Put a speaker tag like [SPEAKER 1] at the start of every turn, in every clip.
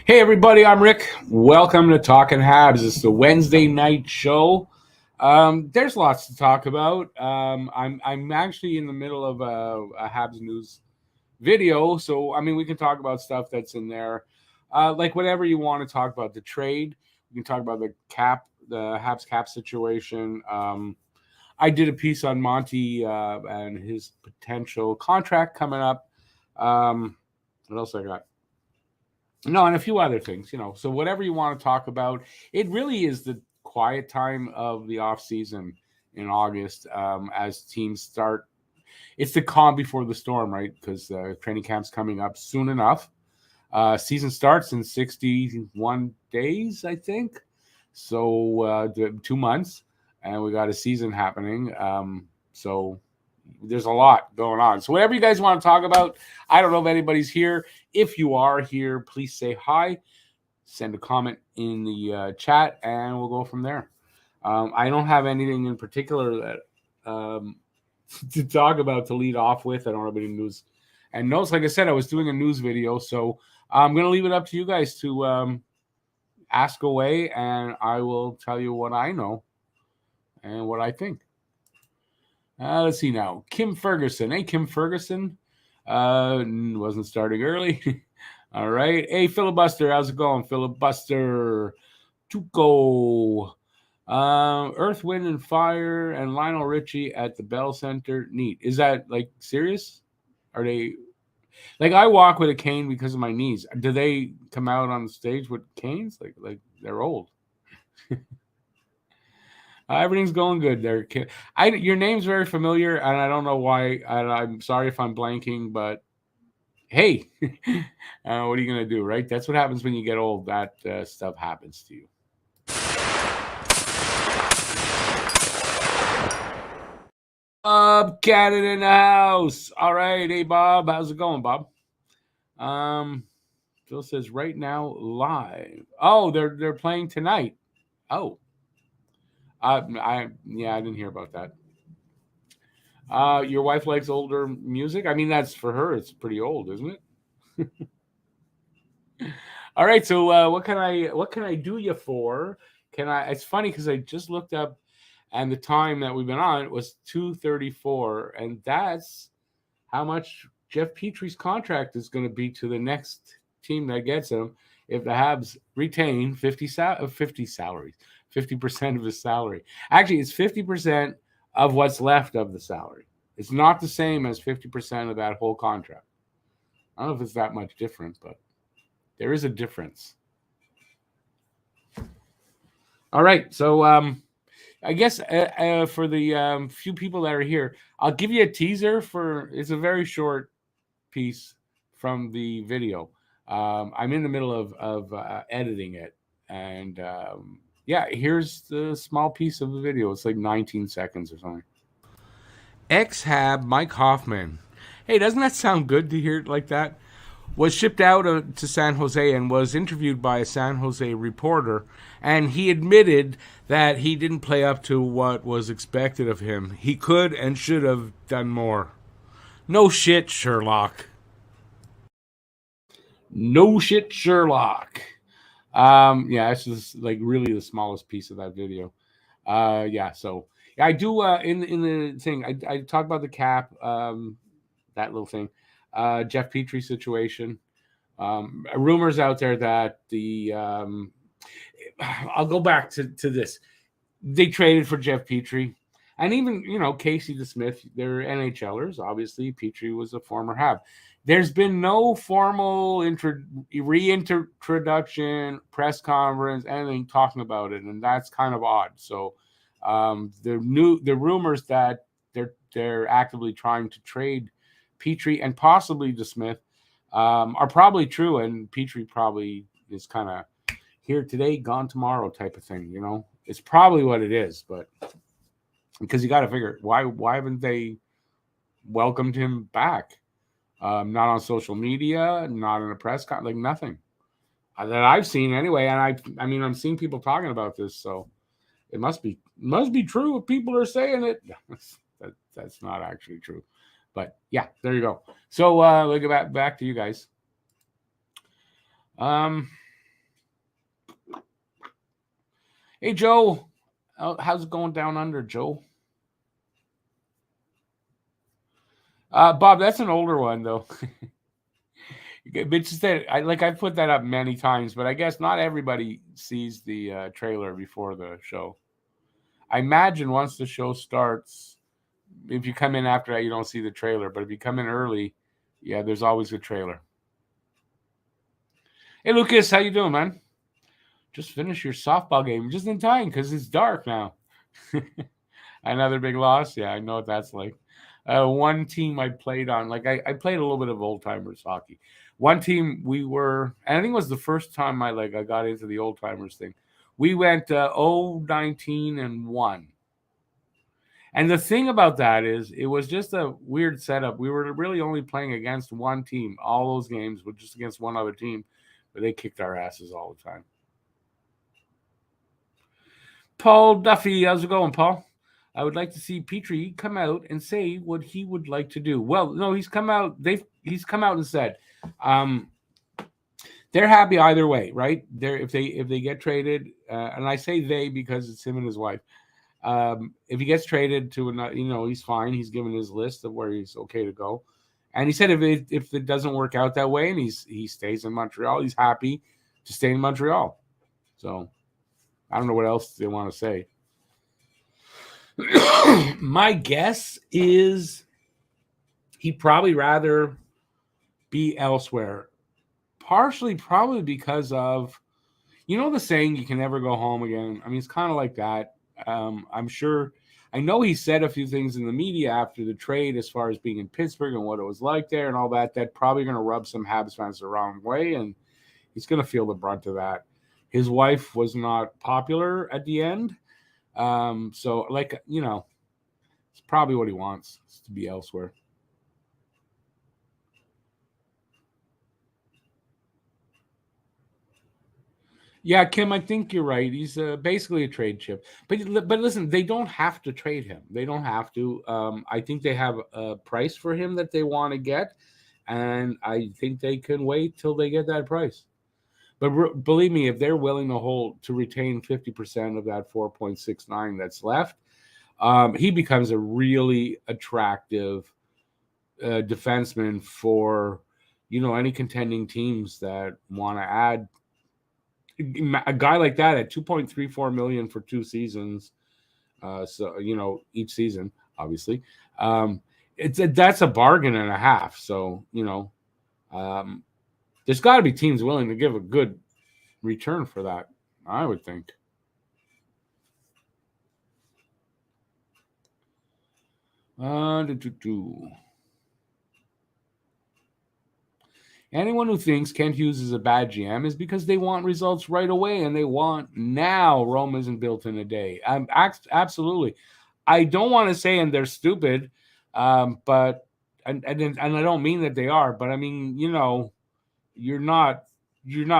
[SPEAKER 1] Hey everybody, I'm Rick. Welcome to Talking Habs. It's the Wednesday night show. There's lots to talk about. I'm actually in the middle of a Habs news video, so I mean we can talk about stuff that's in there, like whatever you want to talk about. The trade, we can talk about the Habs cap situation. I did a piece on Monty and his potential contract coming up. What else I got? No, and a few other things. So whatever you want to talk about, it really is the quiet time of the off season in August, as teams start. It's the calm before the storm, right? Because training camp's coming up soon enough. Season starts in 61 days, I think. So 2 months, and we got a season happening. So there's a lot going on. So whatever you guys want to talk about, I don't know if anybody's here. If you are here, please say hi, send a comment in the chat, and we'll go from there. I don't have anything in particular that to talk about to lead off with. I don't have any news and notes. Like I said, I was doing a news video, so I'm going to leave it up to you guys to ask away, and I will tell you what I know and what I think. Let's see now. Kim Ferguson. Hey, Kim Ferguson. Wasn't starting early. All right. Hey, Filibuster. How's it going, Filibuster? Tuco. Earth, Wind, and Fire and Lionel Richie at the Bell Center. Neat. Is that like serious? Are they like I walk with a cane because of my knees? Do they come out on the stage with canes? Like they're old. Everything's going good there. Your name's very familiar, and I don't know why. I'm sorry if I'm blanking, but hey, what are you gonna do, right? That's what happens when you get old. That stuff happens to you. Cannon in the house. All right, hey Bob, how's it going, Bob? Phil says right now live. Oh, they're playing tonight. Oh, I didn't hear about that. Your wife likes older music. I mean, that's for her. It's pretty old, isn't it? All right. So, what can I do you for? It's funny because I just looked up, and the time that we've been on was 2:34, and that's how much Jeff Petry's contract is going to be to the next team that gets him if the Habs retain 50 salaries, 50% of his salary. Actually, it's 50% of what's left of the salary. It's not the same as 50% of that whole contract. I don't know if it's that much different, but there is a difference. All right. So I guess for the few people that are here, I'll give you a teaser it's a very short piece from the video. I'm in the middle of editing it. And here's the small piece of the video. It's like 19 seconds or something. Ex-Hab Mike Hoffman. Hey, doesn't that sound good to hear it like that? Was shipped out to San Jose and was interviewed by a San Jose reporter, and he admitted that he didn't play up to what was expected of him. He could and should have done more. No shit, Sherlock. No shit, Sherlock. It's just like really the smallest piece of that video. So I do in the thing I talk about the cap, that little thing, Jeff Petry situation. Rumors out there that I'll go back to this. They traded for Jeff Petry, and even Casey DeSmith. They're NHLers. Obviously, Petry was a former Hab. There's been no formal reintroduction, press conference, anything talking about it, and that's kind of odd. So the rumors that they're actively trying to trade Petry and possibly DeSmith are probably true, and Petry probably is kind of here today, gone tomorrow type of thing. It's probably what it is, but because you got to figure why haven't they welcomed him back? Not on social media, not in a press con, like nothing that I've seen anyway. And I mean, I'm seeing people talking about this, so it must be true if people are saying it. That's not actually true, but yeah, there you go. So we'll get back to you guys. Hey, Joe. How's it going down under, Joe? Bob, that's an older one, though. But just that, I put that up many times, but I guess not everybody sees the trailer before the show. I imagine once the show starts, if you come in after that, you don't see the trailer. But if you come in early, yeah, there's always a trailer. Hey, Lucas, how you doing, man? Just finished your softball game just in time because it's dark now. Another big loss. Yeah, I know what that's like. One team I played on, I played a little bit of old timers hockey. One team we were, and I think it was the first time I got into the old timers thing. We went 0-19 and 1. And the thing about that is, it was just a weird setup. We were really only playing against one team. All those games were just against one other team, but they kicked our asses all the time. Paul Duffy, how's it going, Paul? I would like to see Petrie come out and say what he would like to do. Well, no, he's come out. He's come out and said, um, they're happy either way, right? They're if they get traded, and I say they because it's him and his wife. If he gets traded to another, he's fine. He's given his list of where he's okay to go, and he said if it doesn't work out that way and he stays in Montreal, he's happy to stay in Montreal. So I don't know what else they want to say. My guess is he'd probably rather be elsewhere. Partially, probably because of, the saying, you can never go home again. I mean, it's kind of like that. I'm sure. I know he said a few things in the media after the trade as far as being in Pittsburgh and what it was like there and all that. That probably going to rub some Habs fans the wrong way, and he's going to feel the brunt of that. His wife was not popular at the end. So, it's probably what he wants, is to be elsewhere. Yeah, Kim, I think you're right. He's basically a trade chip. But listen, they don't have to trade him. They don't have to. I think they have a price for him that they want to get, and I think they can wait till they get that price. But believe me, if they're willing to retain 50% of that 4.69 that's left, he becomes a really attractive defenseman for any contending teams that want to add a guy like that at 2.34 million for 2 seasons. So each season, obviously, that's a bargain and a half. So um, there's got to be teams willing to give a good return for that, I would think. Anyone who thinks Kent Hughes is a bad GM is because they want results right away and they want now. Rome isn't built in a day. Absolutely. I don't want to say and they're stupid, but and I don't mean that they are, but I mean you're not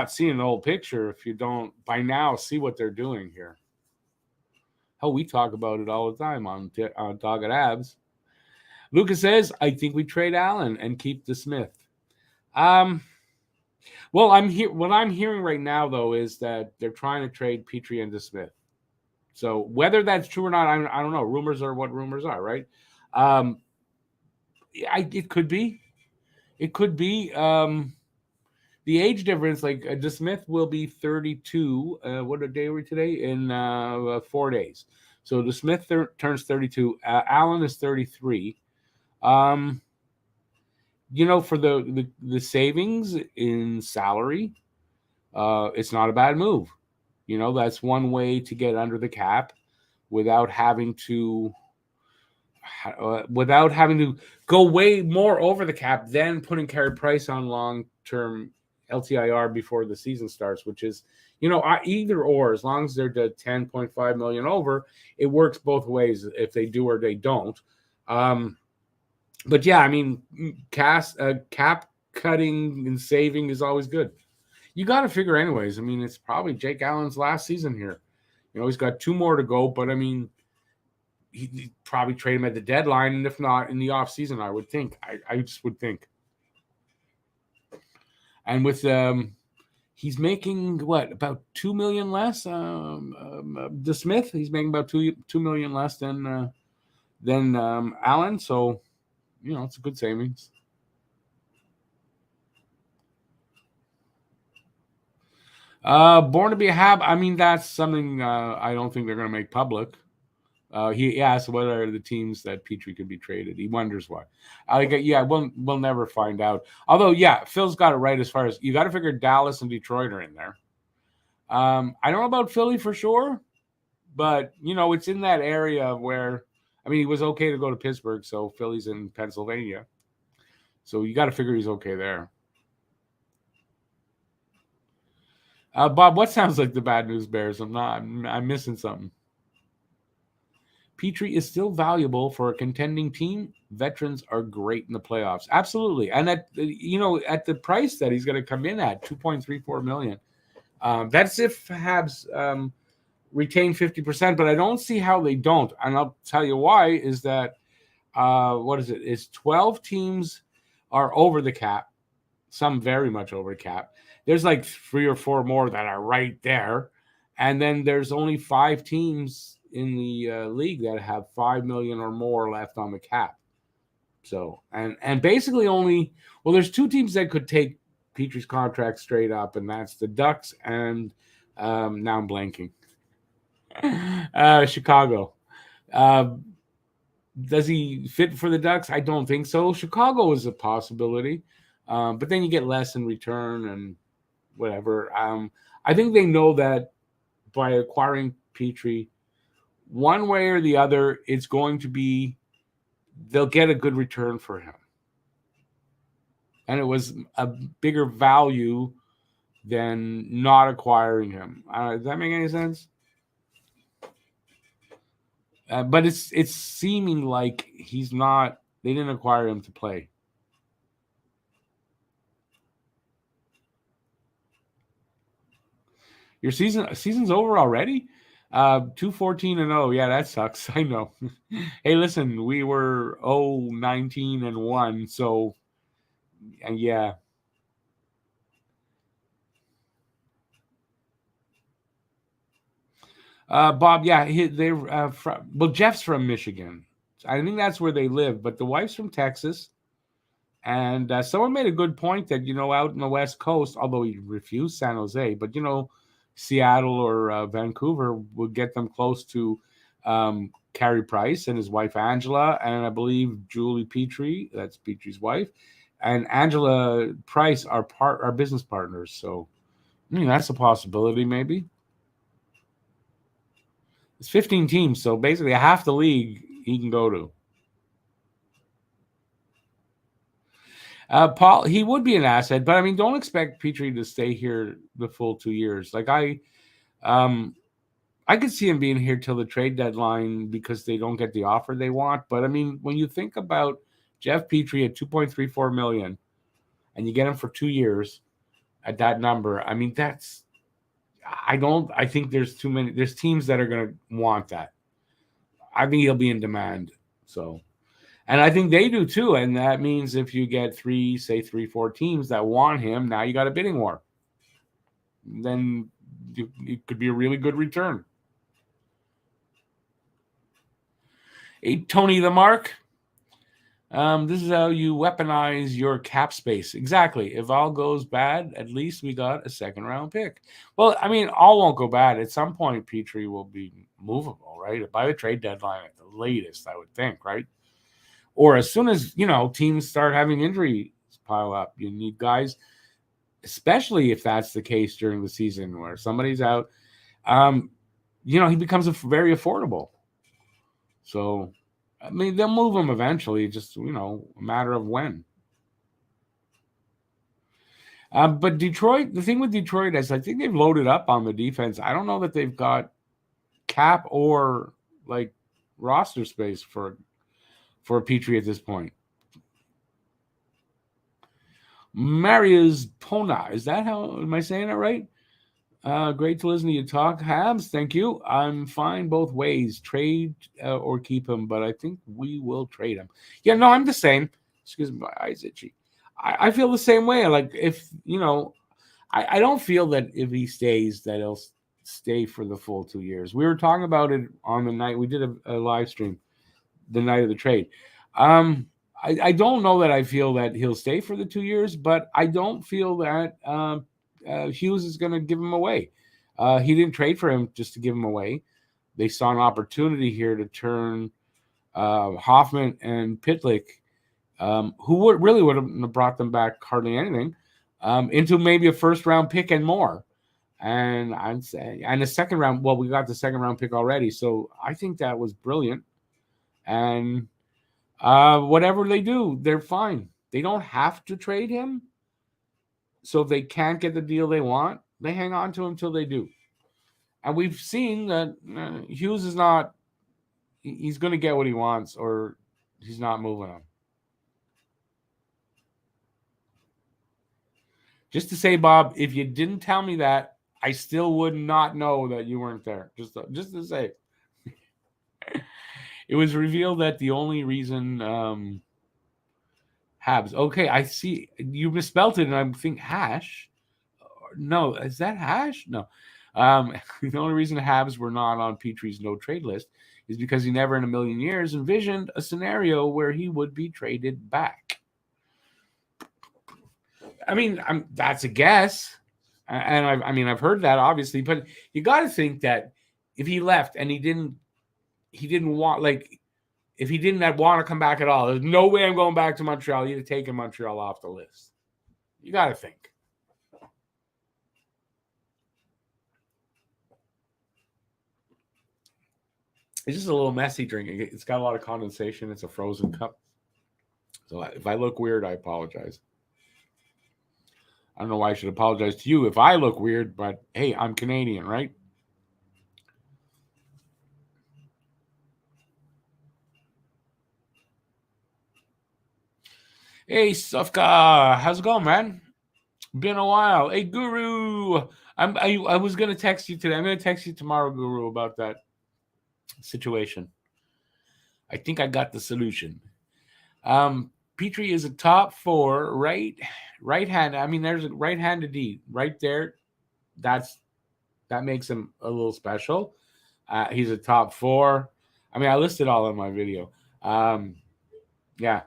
[SPEAKER 1] seeing the whole picture if you don't by now see what they're doing here. Hell, we talk about it all the time on Dog at Abs. Lucas says, I think we trade Allen and keep the Smith. Well, what I'm hearing right now, though, is that they're trying to trade Petrie and DeSmith. So whether that's true or not, I don't know. Rumors are what rumors are, right? It could be. It could be. The age difference, like DeSmith will be 32. What a day are we today? In 4 days. So DeSmith turns 32. Allen is 33. For the savings in salary, it's not a bad move. That's one way to get under the cap without having to go way more over the cap than putting Carey Price on long-term LTIR before the season starts, which is, either or. As long as they're to 10.5 million over, it works both ways if they do or they don't. But yeah, I mean, cap cutting and saving is always good. You got to figure anyways. I mean, it's probably Jake Allen's last season here. He's got 2 more to go, but I mean, he'd probably trade him at the deadline, and if not in the off season, I would think. I just would think. And with He's making what, about 2 million less. DeSmith, he's making about 2 million less than Allen. So it's a good savings. Born to be a Hab. I mean, that's something I don't think they're going to make public. He asked what are the teams that Petrie could be traded. He wonders why. We'll never find out. Although, yeah, Phil's got it right as far as you got to figure Dallas and Detroit are in there. I don't know about Philly for sure, but it's in that area where, I mean, he was okay to go to Pittsburgh, so Philly's in Pennsylvania. So you got to figure he's okay there. Bob, what sounds like the bad news bears? I'm missing something. Petrie is still valuable for a contending team. Veterans are great in the playoffs. Absolutely. And at the price that he's going to come in at, $2.34 million. That's if Habs retain 50%, but I don't see how they don't. And I'll tell you why is that, what is it? It's 12 teams are over the cap, some very much over the cap. There's like 3 or 4 more that are right there. And then there's only 5 teams in the league that have $5 million or more left on the cap. So, and basically there's 2 teams that could take Petrie's contract straight up, and that's the Ducks and now I'm blanking. Chicago. Does he fit for the Ducks? I don't think so. Chicago is a possibility, but then you get less in return and whatever. I think they know that by acquiring Petrie, one way or the other, it's going to be they'll get a good return for him. And it was a bigger value than not acquiring him. Does that make any sense? But it's seeming like he's not. They didn't acquire him to play. Your season's over already. 2-14-0. Yeah, that sucks. I know. Hey, listen, we were 19-1. So, yeah. Bob, yeah, they're Jeff's from Michigan. I think that's where they live, but the wife's from Texas. And someone made a good point that, out in the West Coast, although he refused San Jose, but, Seattle or Vancouver would get them close to Carey Price and his wife, Angela, and I believe Julie Petrie, that's Petrie's wife, and Angela Price are business partners. So, that's a possibility maybe. It's 15 teams, so basically half the league he can go to. Paul, he would be an asset, but I mean, don't expect Petrie to stay here the full 2 years. Like I could see him being here till the trade deadline because they don't get the offer they want. But I mean, when you think about Jeff Petrie at $2.34 million, and you get him for 2 years at that number, I mean, I think there's too many. There's teams that are going to want that. I think he'll be in demand. So. And I think they do too. And that means if you get 3, 4 teams that want him, now you got a bidding war. Then it could be a really good return. Hey, Tony the Mark. This is how you weaponize your cap space. Exactly. If all goes bad, at least we got a second-round pick. Well, I mean, all won't go bad. At some point, Petrie will be movable, right? By the trade deadline at the latest, I would think, right? Or as soon as, teams start having injuries pile up, you need guys, especially if that's the case during the season where somebody's out, he becomes very affordable. So, I mean, they'll move him eventually, just, a matter of when. But Detroit, the thing with Detroit is I think they've loaded up on the defense. I don't know that they've got cap or, roster space for Petrie at this point. Marius Pona, is that how, am I saying that right? Great to listen to you talk. Habs, thank you. I'm fine both ways, trade or keep him, but I think we will trade him. Yeah, no, I'm the same. Excuse me, my eyes itchy. I feel the same way. Like if, I don't feel that if he stays, that he'll stay for the full 2 years. We were talking about it on the night we did a live stream, the night of the trade. I don't know that I feel that he'll stay for the 2 years, but I don't feel that Hughes is going to give him away. He didn't trade for him just to give him away. They saw an opportunity here to turn Hoffman and Pitlick, who really would have brought them back hardly anything, into maybe a first-round pick and more. And I'd say, and the second round, well, we got the second round pick already. So I think that was brilliant. And whatever they do, they're fine. They don't have to trade him. So if they can't get the deal they want, they hang on to him until they do. And we've seen that Hughes is not, he's going to get what he wants, or he's not moving on. Just to say, Bob, if you didn't tell me that, I still would not know that you weren't there. Just to say. It was revealed that the only reason Habs. Okay, I see. You misspelled it, and I think hash. No, is that hash? No. The only reason Habs were not on Petrie's no trade list is because he never in a million years envisioned a scenario where he would be traded back. I mean, that's a guess. And I've heard that obviously, but you got to think that if he left and he didn't want, like, if he didn't want to come back at all, there's no way I'm going back to Montreal. You'd have taken Montreal off the list. You got to think. It's just a little messy drinking. It's got a lot of condensation. It's a frozen cup. So if I look weird, I apologize. I don't know why I should apologize to you if I look weird, but hey, I'm Canadian, right? Hey, Sufka, how's it going, man? Been a while. Hey, Guru, I was gonna text you today. I'm gonna text you tomorrow, Guru, about that situation. I think I got the solution. Petrie is a top 4 right hand. I mean, there's a right-handed D right there. That makes him a little special. He's a top 4. I mean, I listed all in my video. Yeah,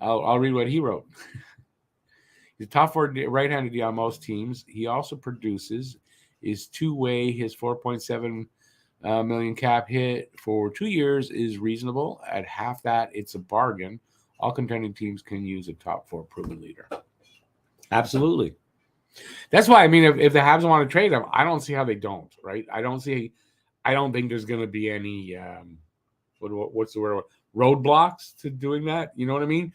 [SPEAKER 1] I'll read what he wrote. He's a top 4 right-handed D on most teams. He also produces is two-way. His 4.7 million cap hit for 2 years is reasonable. At half that, it's a bargain. All contending teams can use a top 4 proven leader. Absolutely. That's why, I mean, if the Habs want to trade him, I don't see how they don't, right? I don't think there's going to be any, what's the word, roadblocks to doing that. You know what I mean?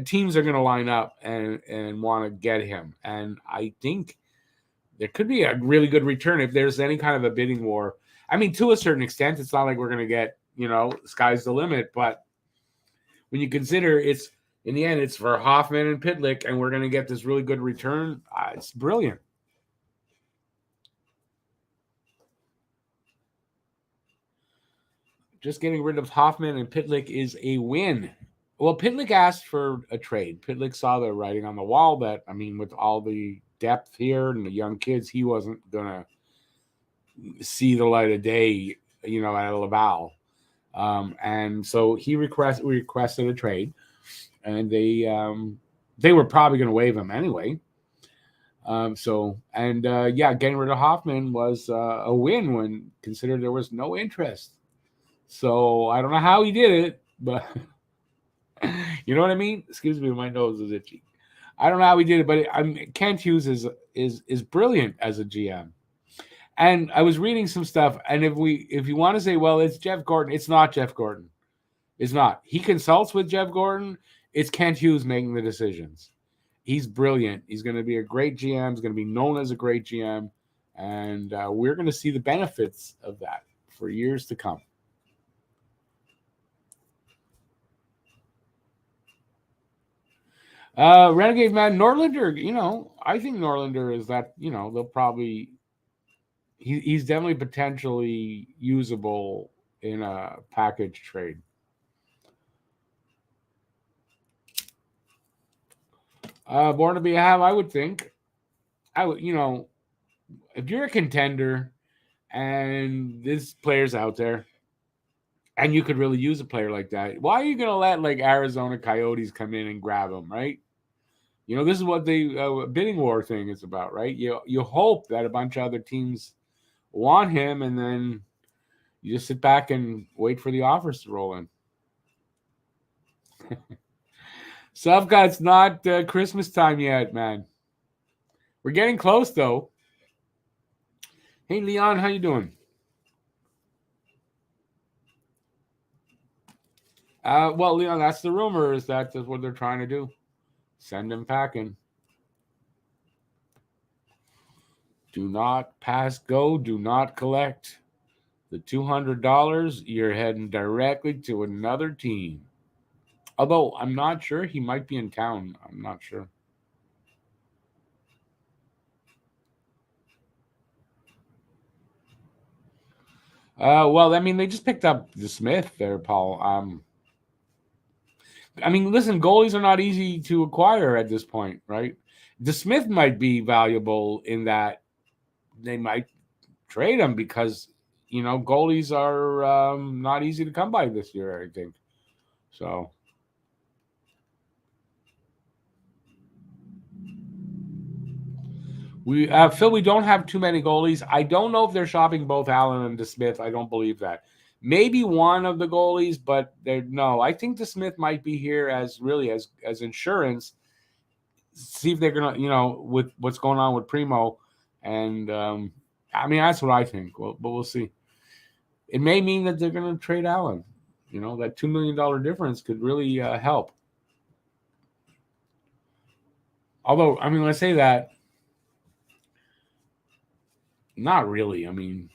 [SPEAKER 1] Teams are going to line up and want to get him. And I think there could be a really good return if there's any kind of a bidding war. I mean, to a certain extent, it's not like we're going to get, sky's the limit. But when you consider it's, in the end, it's for Hoffman and Pitlick, and we're going to get this really good return, it's brilliant. Just getting rid of Hoffman and Pitlick is a win. Well, Pitlick asked for a trade. Pitlick saw the writing on the wall that, I mean, with all the depth here and the young kids, he wasn't going to see the light of day, at Laval. And so he requested a trade, and they were probably going to waive him anyway. Getting rid of Hoffman was a win when considered there was no interest. So I don't know how he did it, but you know what I mean? Excuse me, my nose is itchy. I don't know how he did it, but Kent Hughes is brilliant as a GM. And I was reading some stuff, and if you want to say, well, it's Jeff Gordon, it's not Jeff Gordon. It's not. He consults with Jeff Gordon. It's Kent Hughes making the decisions. He's brilliant. He's going to be a great GM. He's going to be known as a great GM. And we're going to see the benefits of that for years to come. Renegade Man, Norlinder, I think Norlinder is that, they'll probably, he's definitely potentially usable in a package trade. Born to be a Hab, I would think. I would, if you're a contender and this player's out there and you could really use a player like that, why are you going to let like Arizona Coyotes come in and grab him, right? This is what the bidding war thing is about, right? You hope that a bunch of other teams want him, and then you just sit back and wait for the offers to roll in. Sufka, it's not Christmas time yet, man. We're getting close, though. Hey, Leon, how you doing? Well, Leon, that's the rumor, is that's what they're trying to do. Send him packing. Do not pass go. Do not collect. The $200, you're heading directly to another team. Although I'm not sure. He might be in town. I'm not sure. Well, I mean, they just picked up the Smith there, Paul. I mean, listen, goalies are not easy to acquire at this point, right? The Smith might be valuable in that they might trade him because, goalies are not easy to come by this year, I think. So. Phil, we don't have too many goalies. I don't know if they're shopping both Allen and DeSmith. I don't believe that. Maybe one of the goalies, but no. I think DeSmith might be here as insurance. See if they're gonna, with what's going on with Primo, and I mean that's what I think. But we'll see. It may mean that they're gonna trade Allen. That $2 million difference could really help. Although, I mean, when I say that, not really. I mean,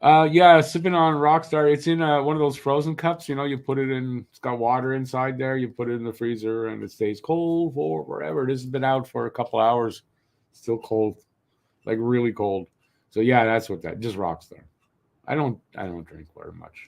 [SPEAKER 1] yeah, sipping on Rockstar. It's in one of those frozen cups. You put it in. It's got water inside there. You put it in the freezer, and it stays cold for wherever. This has been out for a couple hours, still cold, like really cold. So yeah, that's what that. Just Rockstar. I don't drink very much.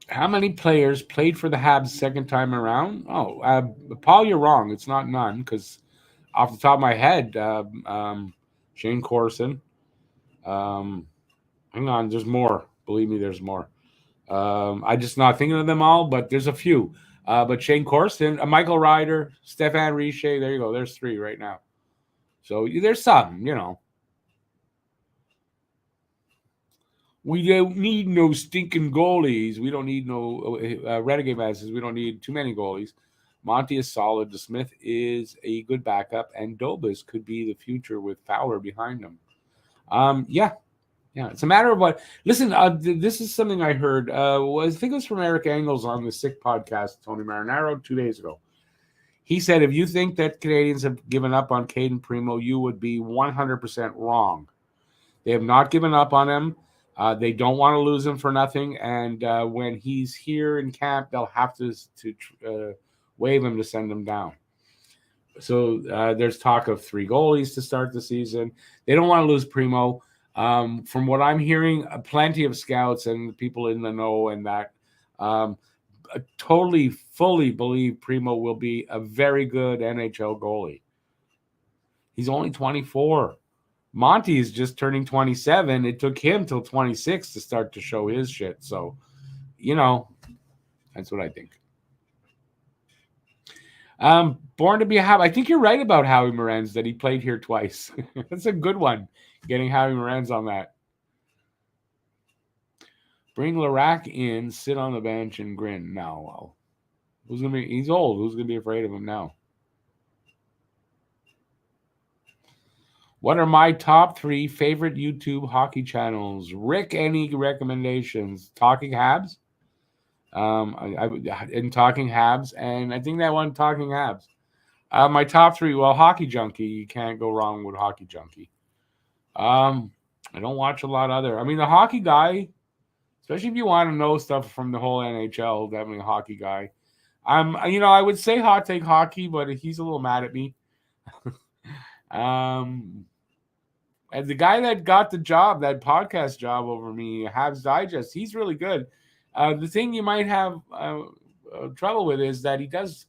[SPEAKER 1] How many players played for the Habs second time around? Oh, Paul, you're wrong. It's not none because off the top of my head, Shane Corson. Hang on, there's more. Believe me, there's more. I'm just not thinking of them all, but there's a few. But Shane Corson, Michael Ryder, Stefan Richer. There you go. There's three right now. So there's some. We don't need no stinking goalies. We don't need no renegade masters. We don't need too many goalies. Monty is solid. The Smith is a good backup, and Dobas could be the future with Fowler behind him. Yeah, it's a matter of what. Listen, this is something I heard. I think it was from Eric Engels on the Sick podcast, Tony Marinaro, 2 days ago. He said, if you think that Canadians have given up on Caden Primo, you would be 100% wrong. They have not given up on him. They don't want to lose him for nothing. And when he's here in camp, they'll have to waive him to send him down. So there's talk of 3 goalies to start the season. They don't want to lose Primo. From what I'm hearing, plenty of scouts and people in the know and that totally, fully believe Primo will be a very good NHL goalie. He's only 24. Monty is just turning 27. It took him till 26 to start to show his shit. So, that's what I think. Born to be a Hab. I think you're right about Howie Morenz that he played here twice. That's a good one. Getting Howie Morenz on that. Bring Larac in, sit on the bench, and grin. No, well, who's gonna be? He's old. Who's gonna be afraid of him now? What are my top 3 favorite YouTube hockey channels? Rick, any recommendations? Talking Habs. In Talking Habs, and I think that one Talking Habs. My top 3. Well, Hockey Junkie. You can't go wrong with Hockey Junkie. I don't watch a lot other. I mean, the Hockey Guy, especially if you want to know stuff from the whole NHL, definitely a Hockey Guy. I would say hot take hockey, but he's a little mad at me. And the guy that got the job, that podcast job over me, Habs Digest, he's really good. The thing you might have trouble with is that he does,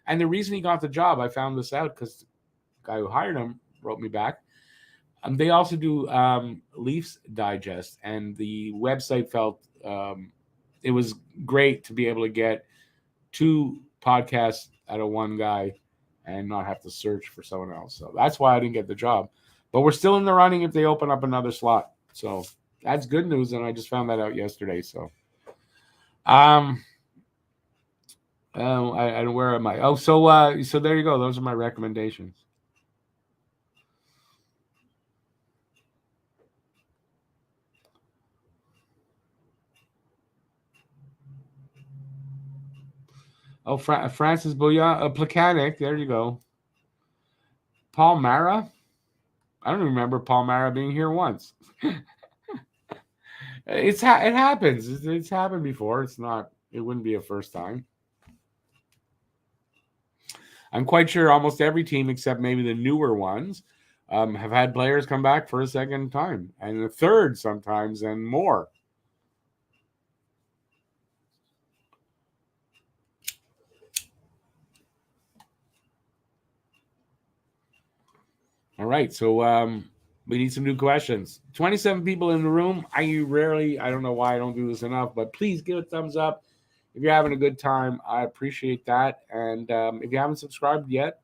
[SPEAKER 1] and the reason he got the job, I found this out because the guy who hired him wrote me back. They also do Leafs Digest, and the website felt it was great to be able to get two podcasts out of one guy and not have to search for someone else. So that's why I didn't get the job. But we're still in the running if they open up another slot. So that's good news, and I just found that out yesterday. So, where am I? Oh, so there you go. Those are my recommendations. Oh, Francis Bouillon, Placanic. There you go. Paul Mara. I don't remember Paul Mara being here once. It happens. It's happened before. It's not. It wouldn't be a first time. I'm quite sure almost every team, except maybe the newer ones, have had players come back for a second time and a third sometimes and more. All right, so we need some new questions. 27 people in the room. I don't know why I don't do this enough, but please give a thumbs up if you're having a good time. I appreciate that. And if you haven't subscribed yet,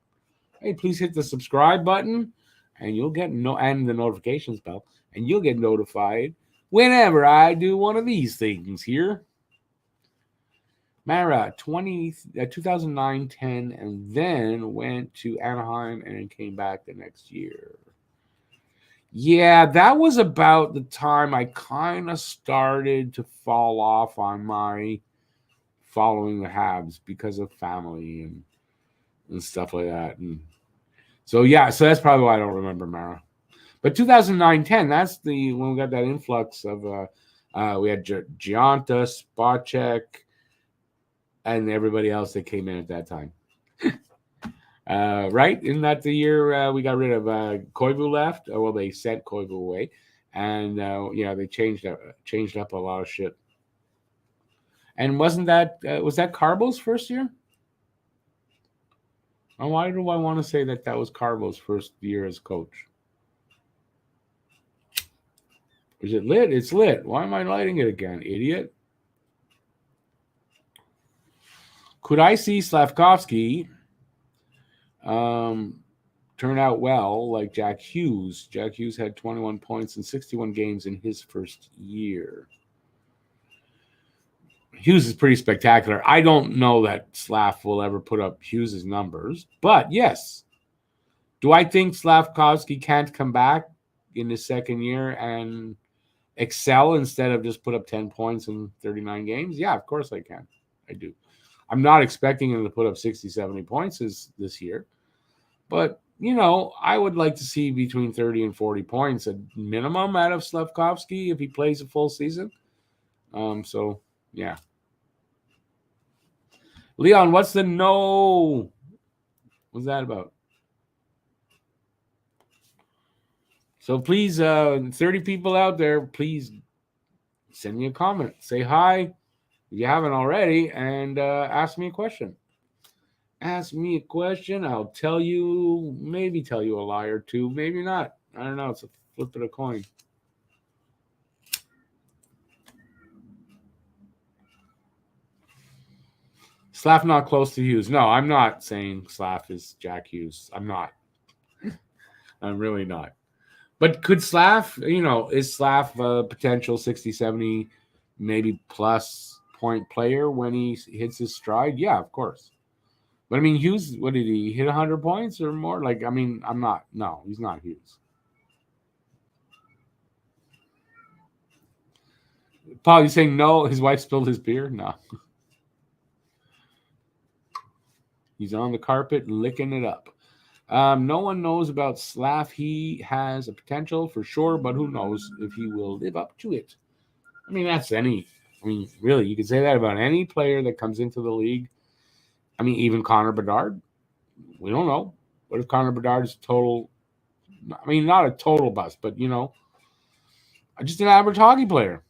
[SPEAKER 1] hey, please hit the subscribe button, and you'll get and the notifications bell, and you'll get notified whenever I do one of these things here. Mara, 2009-10, and then went to Anaheim and came back the next year. Yeah, that was about the time I kind of started to fall off on my following the Habs because of family and stuff like that. And so that's probably why I don't remember Mara. But 2009-10, that's when we got that influx of we had Gianta, Spacek, and everybody else that came in at that time. Right? Isn't that the year we got rid of Koivu left? Well, they sent Koivu away, and they changed up a lot of shit. And wasn't that was that Carbo's first year? Oh, why do I want to say that was Carbo's first year as coach? Is it lit? It's lit. Why am I lighting it again, idiot? Could I see Slavkovsky turn out well like Jack Hughes? Jack Hughes had 21 points in 61 games in his first year. Hughes is pretty spectacular. I don't know that Slav will ever put up Hughes' numbers, but yes. Do I think Slavkovsky can't come back in his second year and excel instead of just put up 10 points in 39 games? Yeah, of course I can. I do. I'm not expecting him to put up 60, 70 points this year. But, I would like to see between 30 and 40 points at minimum out of Slavkovsky if he plays a full season. So, yeah. Leon, what's the no? What's that about? So please, 30 people out there, please send me a comment. Say hi if you haven't already, and ask me a question. Ask me a question. I'll maybe tell you a lie or two, maybe not. I don't know. It's a flip of a coin. Slav not close to Hughes. No, I'm not saying Slav is Jack Hughes. I'm not. I'm really not. But could Slav, is Slav a potential 60, 70, maybe plus point player when he hits his stride? Yeah, of course. But I mean, Hughes, what did he hit 100 points or more? No, he's not Hughes. Paul, you saying no? His wife spilled his beer? No. He's on the carpet licking it up. No one knows about Slav. He has a potential for sure, but who knows if he will live up to it. I mean, really, you could say that about any player that comes into the league. I mean, even Connor Bedard, we don't know. What if Connor Bedard is total? I mean, not a total bust, but just an average hockey player.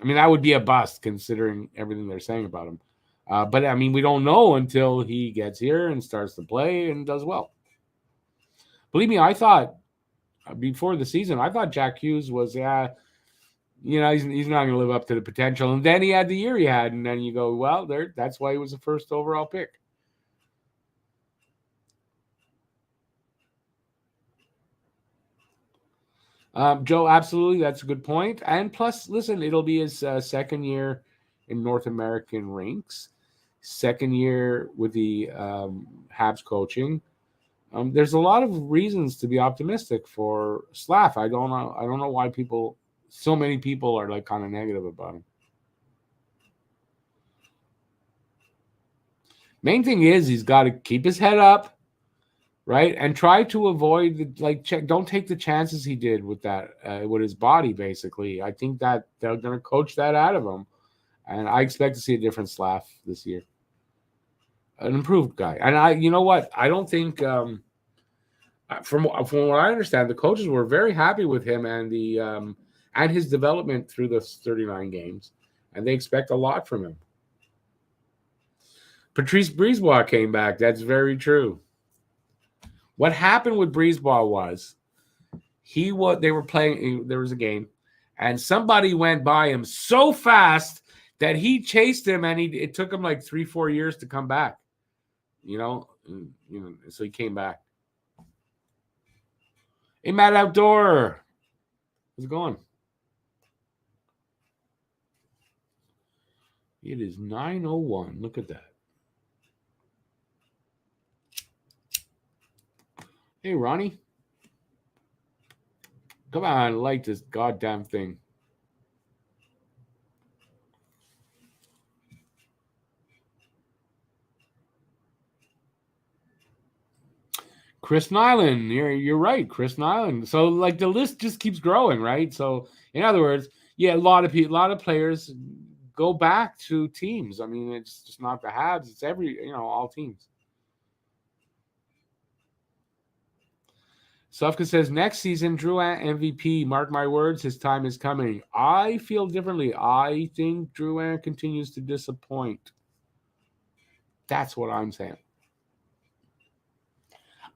[SPEAKER 1] I mean, that would be a bust considering everything they're saying about him. But I mean, we don't know until he gets here and starts to play and does well. Believe me, I thought before the season, I thought Jack Hughes was, he's not going to live up to the potential. And then he had the year he had, and then you go, well, that's why he was the first overall pick. Joe, absolutely, that's a good point. And plus, listen, it'll be his second year in North American ranks, second year with the Habs coaching. There's a lot of reasons to be optimistic for Slav. I don't know why so many people are like kind of negative about him. Main thing is he's got to keep his head up, right, and try to avoid don't take the chances he did with that with his body. Basically, I think that they're going to coach that out of him, and I expect to see a different Slav this year, an improved guy. And you know what, I don't think from what I understand, the coaches were very happy with him and and his development through the 39 games, and they expect a lot from him. Patrice Brisebois came back. That's very true. What happened with Brisebois was they were playing. There was a game, and somebody went by him so fast that he chased him, and it took him like 3-4 years to come back. So he came back. Hey, Matt Outdoor, how's it going? It is 9:01. Look at that. Hey, Ronnie. Come on, like this goddamn thing. Chris Nyland, you're right, Chris Nyland. So like the list just keeps growing, right? So in other words, yeah, a lot of players go back to teams. I mean, it's just not the Habs; it's all teams. Sufka says next season, Drouin MVP. Mark my words, his time is coming. I feel differently. I think Drouin continues to disappoint. That's what I'm saying.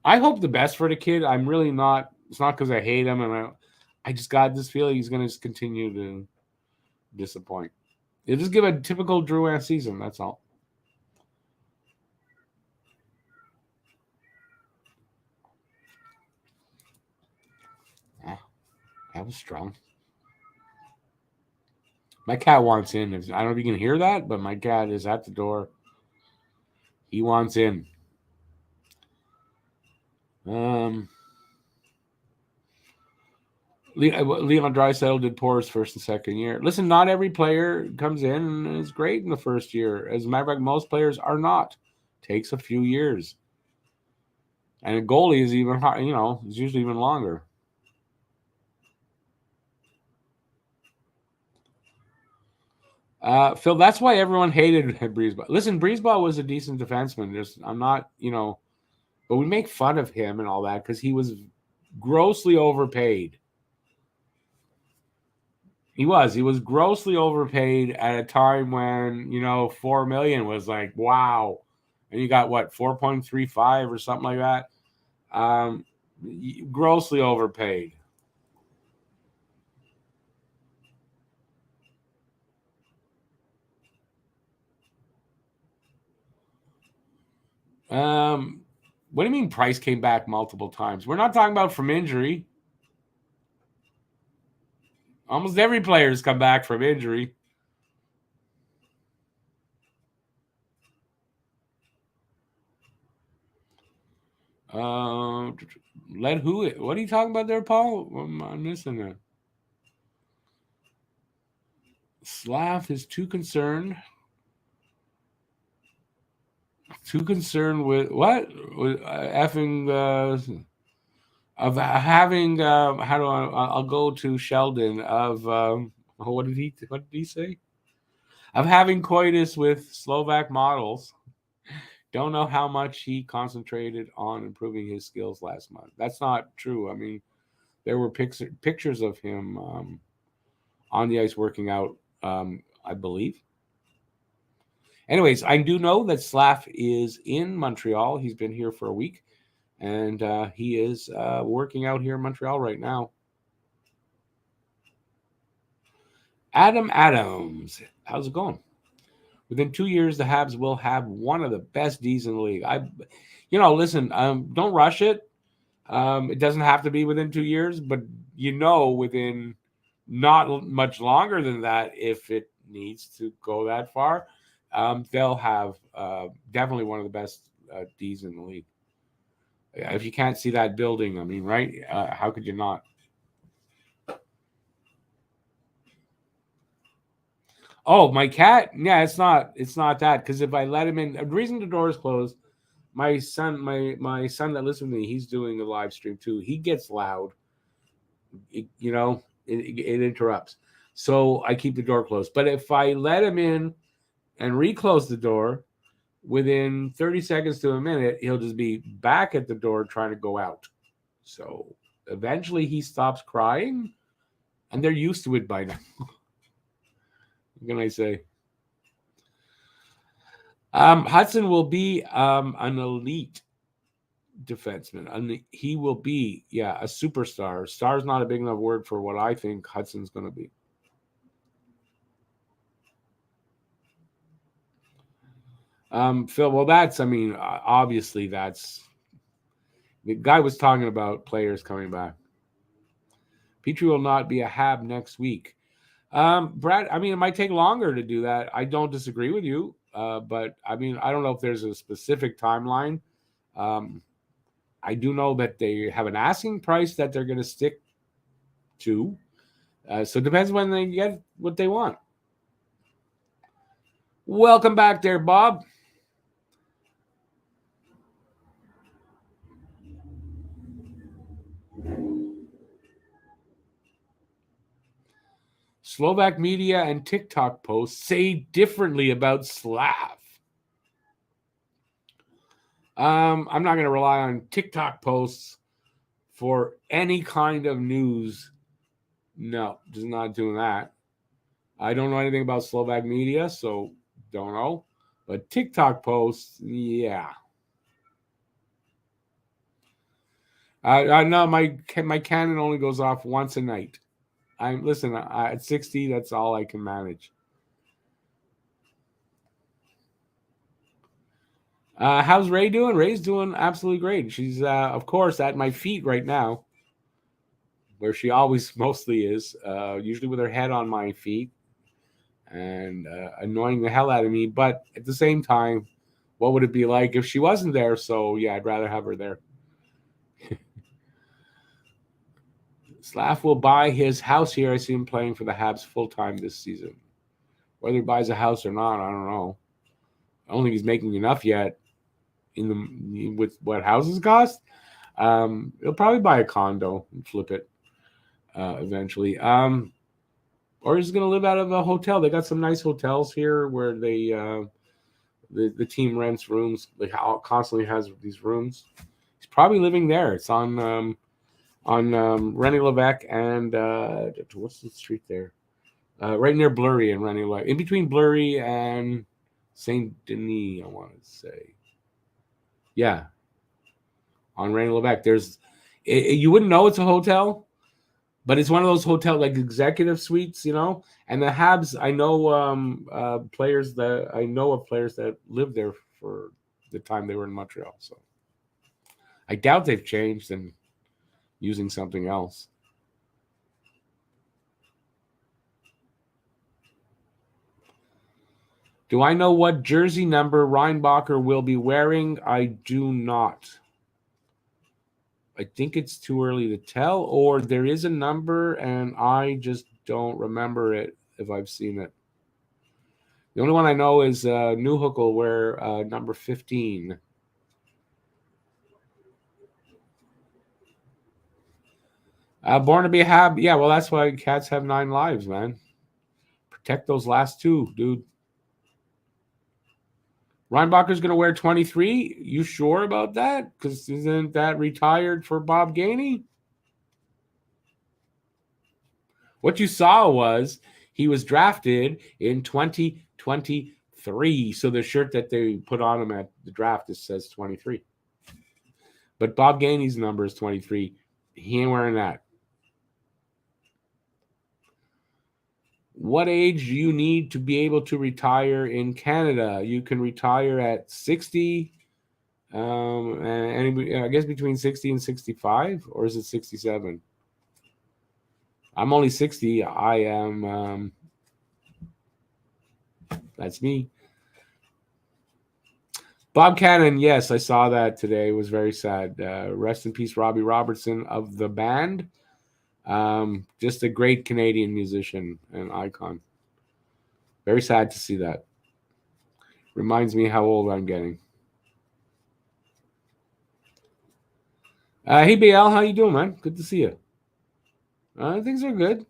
[SPEAKER 1] I hope the best for the kid. I'm really not. It's not because I hate him, and I just got this feeling he's going to just continue to disappoint. He'll just give a typical Drouin season. That's all. That was strong. My cat wants in. I don't know if you can hear that, but my cat is at the door. He wants in. Leon Draisaitl did poor his first and second year. Listen, not every player comes in and is great in the first year. As a matter of fact, most players are not. Takes a few years. And a goalie is even, is usually even longer. Phil, that's why everyone hated Brisebois. Listen, Brisebois was a decent defenseman. I'm not, but we make fun of him and all that because he was grossly overpaid. He was grossly overpaid at a time when, $4 million was like, wow. And you got what, 4.35 or something like that? Grossly overpaid. What do you mean Price came back multiple times? We're not talking about from injury. Almost every player's come back from injury. Let who? What are you talking about there, Paul? I'm missing that. Slav is too concerned. Too concerned with what? With effing of having. How do I'll go to Sheldon of. What did he say? Of having coitus with Slovak models. Don't know how much he concentrated on improving his skills last month. That's not true. I mean, there were pictures of him on the ice working out, I believe. Anyways, I do know that Slav is in Montreal. He's been here for a week, and he is working out here in Montreal right now. Adam Adams, how's it going? Within 2 years, the Habs will have one of the best Ds in the league. Listen, don't rush it. It doesn't have to be within 2 years, but within not much longer than that, if it needs to go that far, they'll have definitely one of the best Ds in the league. If you can't see that building, I mean, right? How could you not? Oh, my cat? Yeah, it's not that, because if I let him in, the reason the door is closed, my son that lives with me, he's doing a live stream too. He gets loud. It interrupts. So I keep the door closed. But if I let him in and reclose the door, within 30 seconds to a minute, he'll just be back at the door trying to go out. So eventually he stops crying, and they're used to it by now. What can I say? Hudson will be an elite defenseman. He will be, a superstar. Star is not a big enough word for what I think Hudson's going to be. Phil, well, obviously that's the guy was talking about players coming back. Petrie will not be a Hab next week. Brad, it might take longer to do that. I don't disagree with you, but I don't know if there's a specific timeline. I do know that they have an asking price that they're going to stick to. So it depends when they get what they want. Welcome back there, Bob. Slovak media and TikTok posts say differently about Slav. I'm not going to rely on TikTok posts for any kind of news. No, just not doing that. I don't know anything about Slovak media, so don't know. But TikTok posts, yeah. No, my cannon only goes off once a night. At 60, that's all I can manage. How's Ray doing? Ray's doing absolutely great. She's, of course, at my feet right now, where she always mostly is, usually with her head on my feet and annoying the hell out of me. But at the same time, what would it be like if she wasn't there? So, yeah, I'd rather have her there. Slav will buy his house here. I see him playing for the Habs full-time this season. Whether he buys a house or not, I don't know. I don't think he's making enough yet with what houses cost. He'll probably buy a condo and flip it eventually. Or he's going to live out of a hotel. They got some nice hotels here where they the team rents rooms. Like constantly has these rooms. He's probably living there. It's on René Levesque and what's the street there? Right near Blurry and René Levesque. In between Blurry and Saint Denis, I want to say. Yeah. On René Levesque. You wouldn't know it's a hotel, but it's one of those hotel like executive suites, And the Habs, I know players that lived there for the time they were in Montreal. So I doubt they've changed and using something else. Do I know what jersey number Reinbacher will be wearing? I do not. I think it's too early to tell, or there is a number and I just don't remember it if I've seen it. The only one I know is Newhook will wear number 15. Born to be a Hab. Yeah, well, that's why cats have 9 lives, man. Protect those last 2, dude. Reinbacher's going to wear 23. You sure about that? Because isn't that retired for Bob Gainey? What you saw was he was drafted in 2023. So the shirt that they put on him at the draft just says 23. But Bob Gainey's number is 23. He ain't wearing that. What age do you need to be able to retire in Canada? You can retire at 60, and I guess between 60 and 65, or is it 67? I'm only 60. I am, that's me. Bob Cannon, yes, I saw that today. It was very sad. Rest in peace, Robbie Robertson of the band. Just a great Canadian musician and icon. Very sad to see that. Reminds me how old I'm getting. Hey, BL, how you doing, man? Good to see you. Things are good.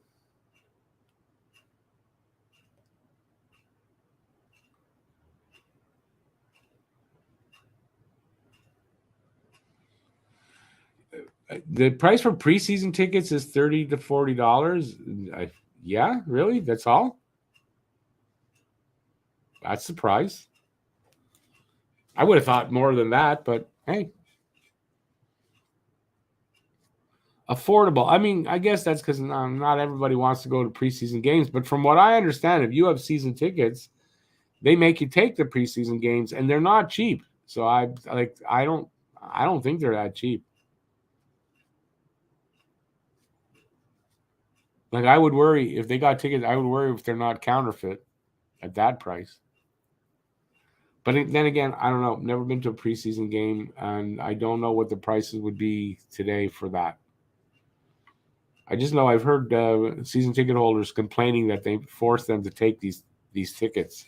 [SPEAKER 1] The price for preseason tickets is $30 to $40. Yeah, really? That's all? That's a surprise. I would have thought more than that, but hey. Affordable. I mean, I guess that's because not everybody wants to go to preseason games. But from what I understand, if you have season tickets, they make you take the preseason games, and they're not cheap. So I don't think they're that cheap. Like I would worry if they got tickets. I would worry if they're not counterfeit at that price. But then again, I don't know. Never been to a preseason game, and I don't know what the prices would be today for that. I just know I've heard season ticket holders complaining that they force them to take these tickets.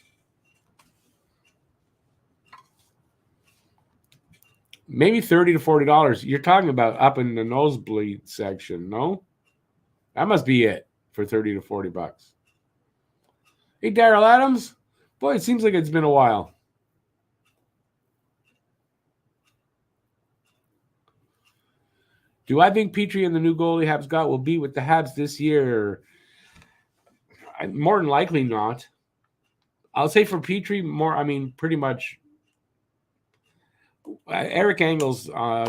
[SPEAKER 1] Maybe $30 to $40. You're talking about up in the nosebleed section, no? That must be it for $30 to $40. Hey, Daryl Adams. Boy, it seems like it's been a while. Do I think Petrie and the new goalie Habs got will be with the Habs this year? More than likely not. I'll say for Petrie, pretty much. Eric Engels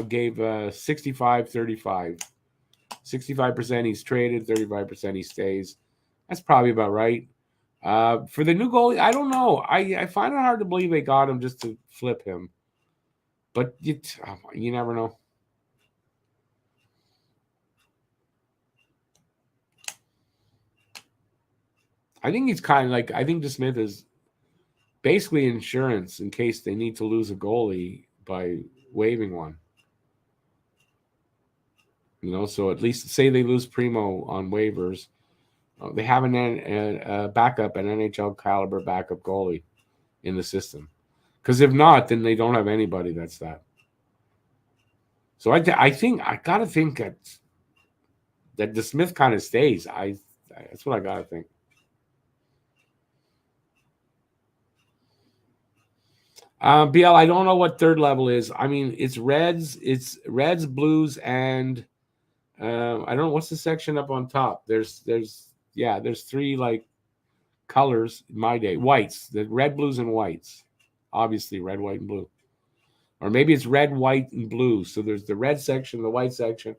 [SPEAKER 1] gave 65-35. 65% he's traded, 35% he stays. That's probably about right. For the new goalie, I don't know. I find it hard to believe they got him just to flip him. But you never know. I think he's kind of like, I think DeSmith is basically insurance in case they need to lose a goalie by waiving one. So at least say they lose Primo on waivers, they have a backup, an NHL caliber backup goalie in the system. Because if not, then they don't have anybody that's that. So I gotta think that DeSmith kind of stays. That's what I gotta think. BL, I don't know what third level is. I mean, it's Reds, Blues, and I don't know what's the section up on top. There's three like colors in my day. Whites, the red, blues, and whites. Obviously, red, white, and blue. Or maybe it's red, white, and blue. So there's the red section, the white section,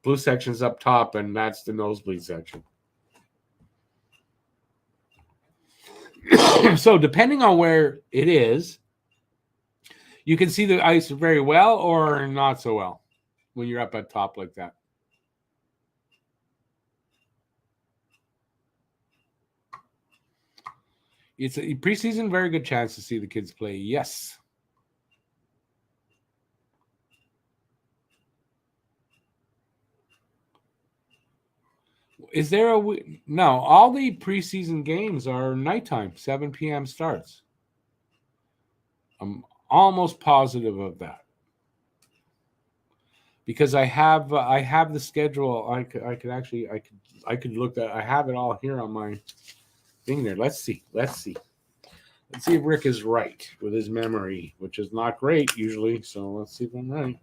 [SPEAKER 1] blue section's up top, and that's the nosebleed section. So depending on where it is, you can see the ice very well or not so well when you're up at top like that. It's a preseason, very good chance to see the kids play. Yes. Is there no? All the preseason games are nighttime, 7 p.m. starts. I'm almost positive of that because I have the schedule. I could look at. I have it all here on my thing there. Let's see. Let's see if Rick is right with his memory, which is not great usually. So let's see if I'm right.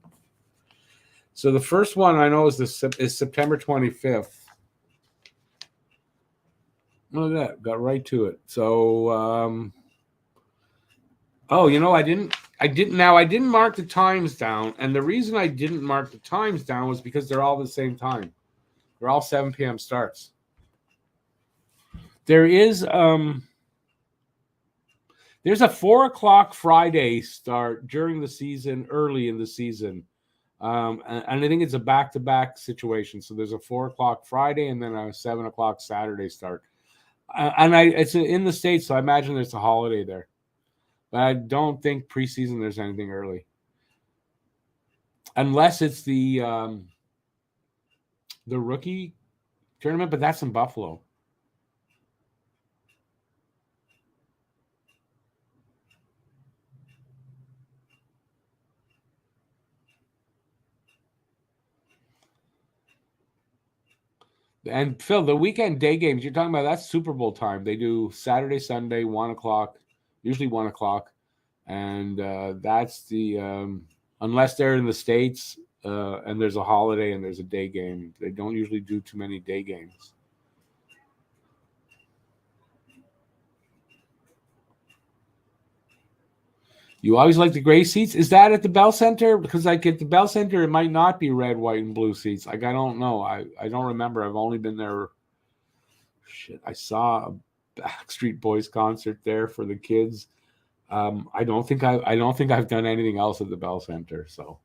[SPEAKER 1] So the first one I know is September 25th. Look at that, got right to it. So, oh, I didn't mark the times down, and the reason I didn't mark the times down was because they're all the same time. They're all 7 p.m. starts. There is there's a 4 o'clock Friday start during the season, early in the season. And I think it's a back-to-back situation. So there's a 4 o'clock Friday and then a 7 o'clock Saturday start. It's in the States, so I imagine there's a holiday there. But I don't think preseason there's anything early, unless it's the rookie tournament. But that's in Buffalo. And Phil, the weekend day games you're talking about, that's Super Bowl time. They do Saturday, Sunday, 1 o'clock, usually 1 o'clock, and that's the unless they're in the States and there's a holiday and there's a day game. They don't usually do too many day games. You always like the gray seats. Is that at the Bell Center? Because like at the Bell Center, it might not be red, white, and blue seats. Like I don't know. I don't remember. I've only been there. Shit, I saw a Backstreet Boys concert there for the kids. I don't think I've done anything else at the Bell Center. So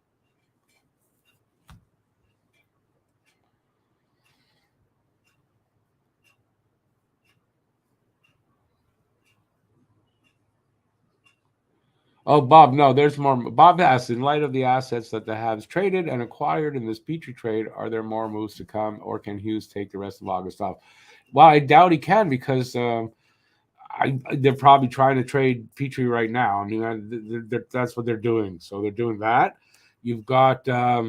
[SPEAKER 1] oh, Bob, no, there's more. Bob asks, in light of the assets that the Habs traded and acquired in this Petrie trade, are there more moves to come, or can Hughes take the rest of August off? Well, I doubt he can because they're probably trying to trade Petrie right now. I mean, that's what they're doing. So they're doing that. You've got they're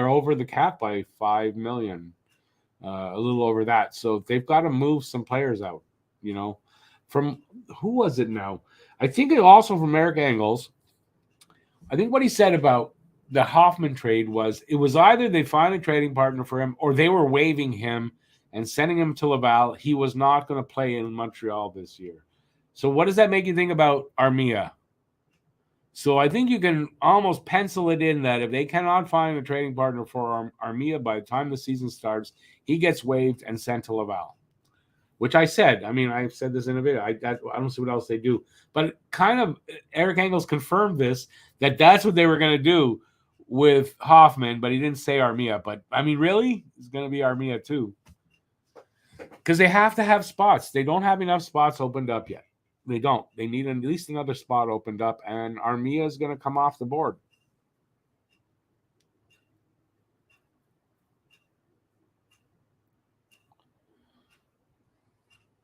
[SPEAKER 1] over the cap by 5 million, a little over that. So they've got to move some players out. You know, from who was it now? I think it also from Eric Engels. I think what he said about the Hoffman trade was it was either they find a trading partner for him or they were waiving him and sending him to Laval. He was not going to play in Montreal this year. So what does that make you think about Armia? So I think you can almost pencil it in that if they cannot find a trading partner for Armia by the time the season starts, he gets waived and sent to Laval. Which I said. I mean, I've said this in a video. I don't see what else they do. But kind of Eric Engels confirmed this, that's what they were going to do with Hoffman, but he didn't say Armia. But, I mean, really? It's going to be Armia too. Because they have to have spots. They don't have enough spots opened up yet. They don't. They need at least another spot opened up, and Armia is going to come off the board.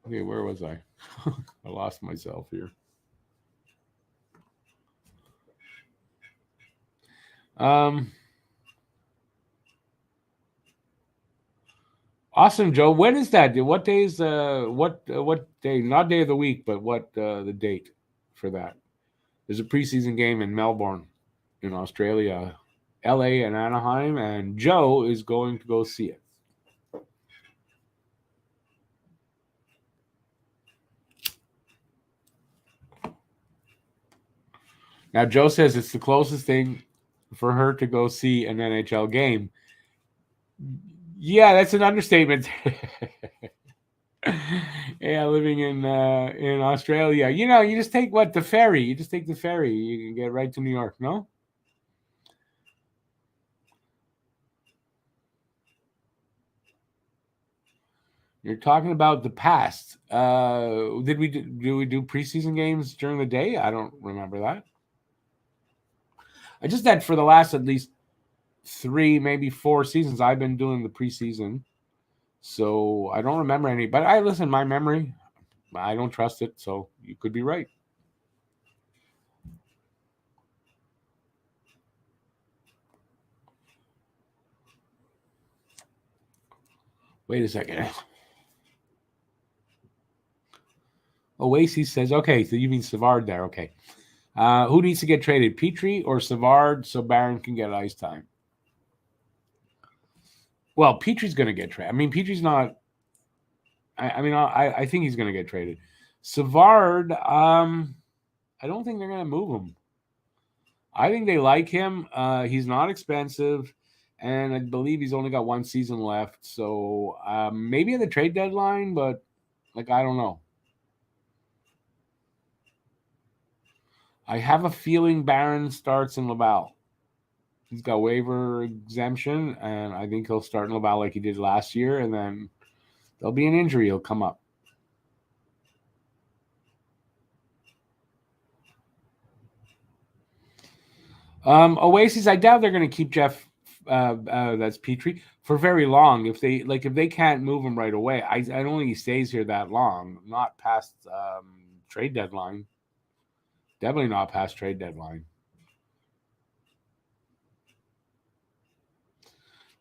[SPEAKER 1] Okay, where was I? I lost myself here. Awesome, Joe. When is that? What day is what day? Not day of the week, but what the date for that? There's a preseason game in Melbourne, in Australia, LA, and Anaheim, and Joe is going to go see it. Now, Joe says it's the closest thing for her to go see an NHL game. Yeah, that's an understatement. Yeah, living in Australia, you just take the ferry. You just take the ferry. You can get right to New York. No. You're talking about the past. Did we do preseason games during the day? I don't remember that. I just said for the last at least 3, maybe 4 seasons, I've been doing the preseason. So I don't remember any. But I listen, my memory, I don't trust it. So you could be right. Wait a second. Oasis says, okay, so you mean Savard there. Okay. Who needs to get traded, Petrie or Savard, so Barron can get ice time? Well, Petrie's going to get traded. I mean, Petrie's not. I think he's going to get traded. Savard, I don't think they're going to move him. I think they like him. He's not expensive, and I believe he's only got one season left. So maybe at the trade deadline, but I don't know. I have a feeling Barron starts in Laval. He's got waiver exemption, and I think he'll start in Laval like he did last year, and then there'll be an injury. He'll come up. Oasis, I doubt they're going to keep Jeff. That's Petrie for very long. If they can't move him right away, I don't think he stays here that long. Not past trade deadline. Definitely not past trade deadline.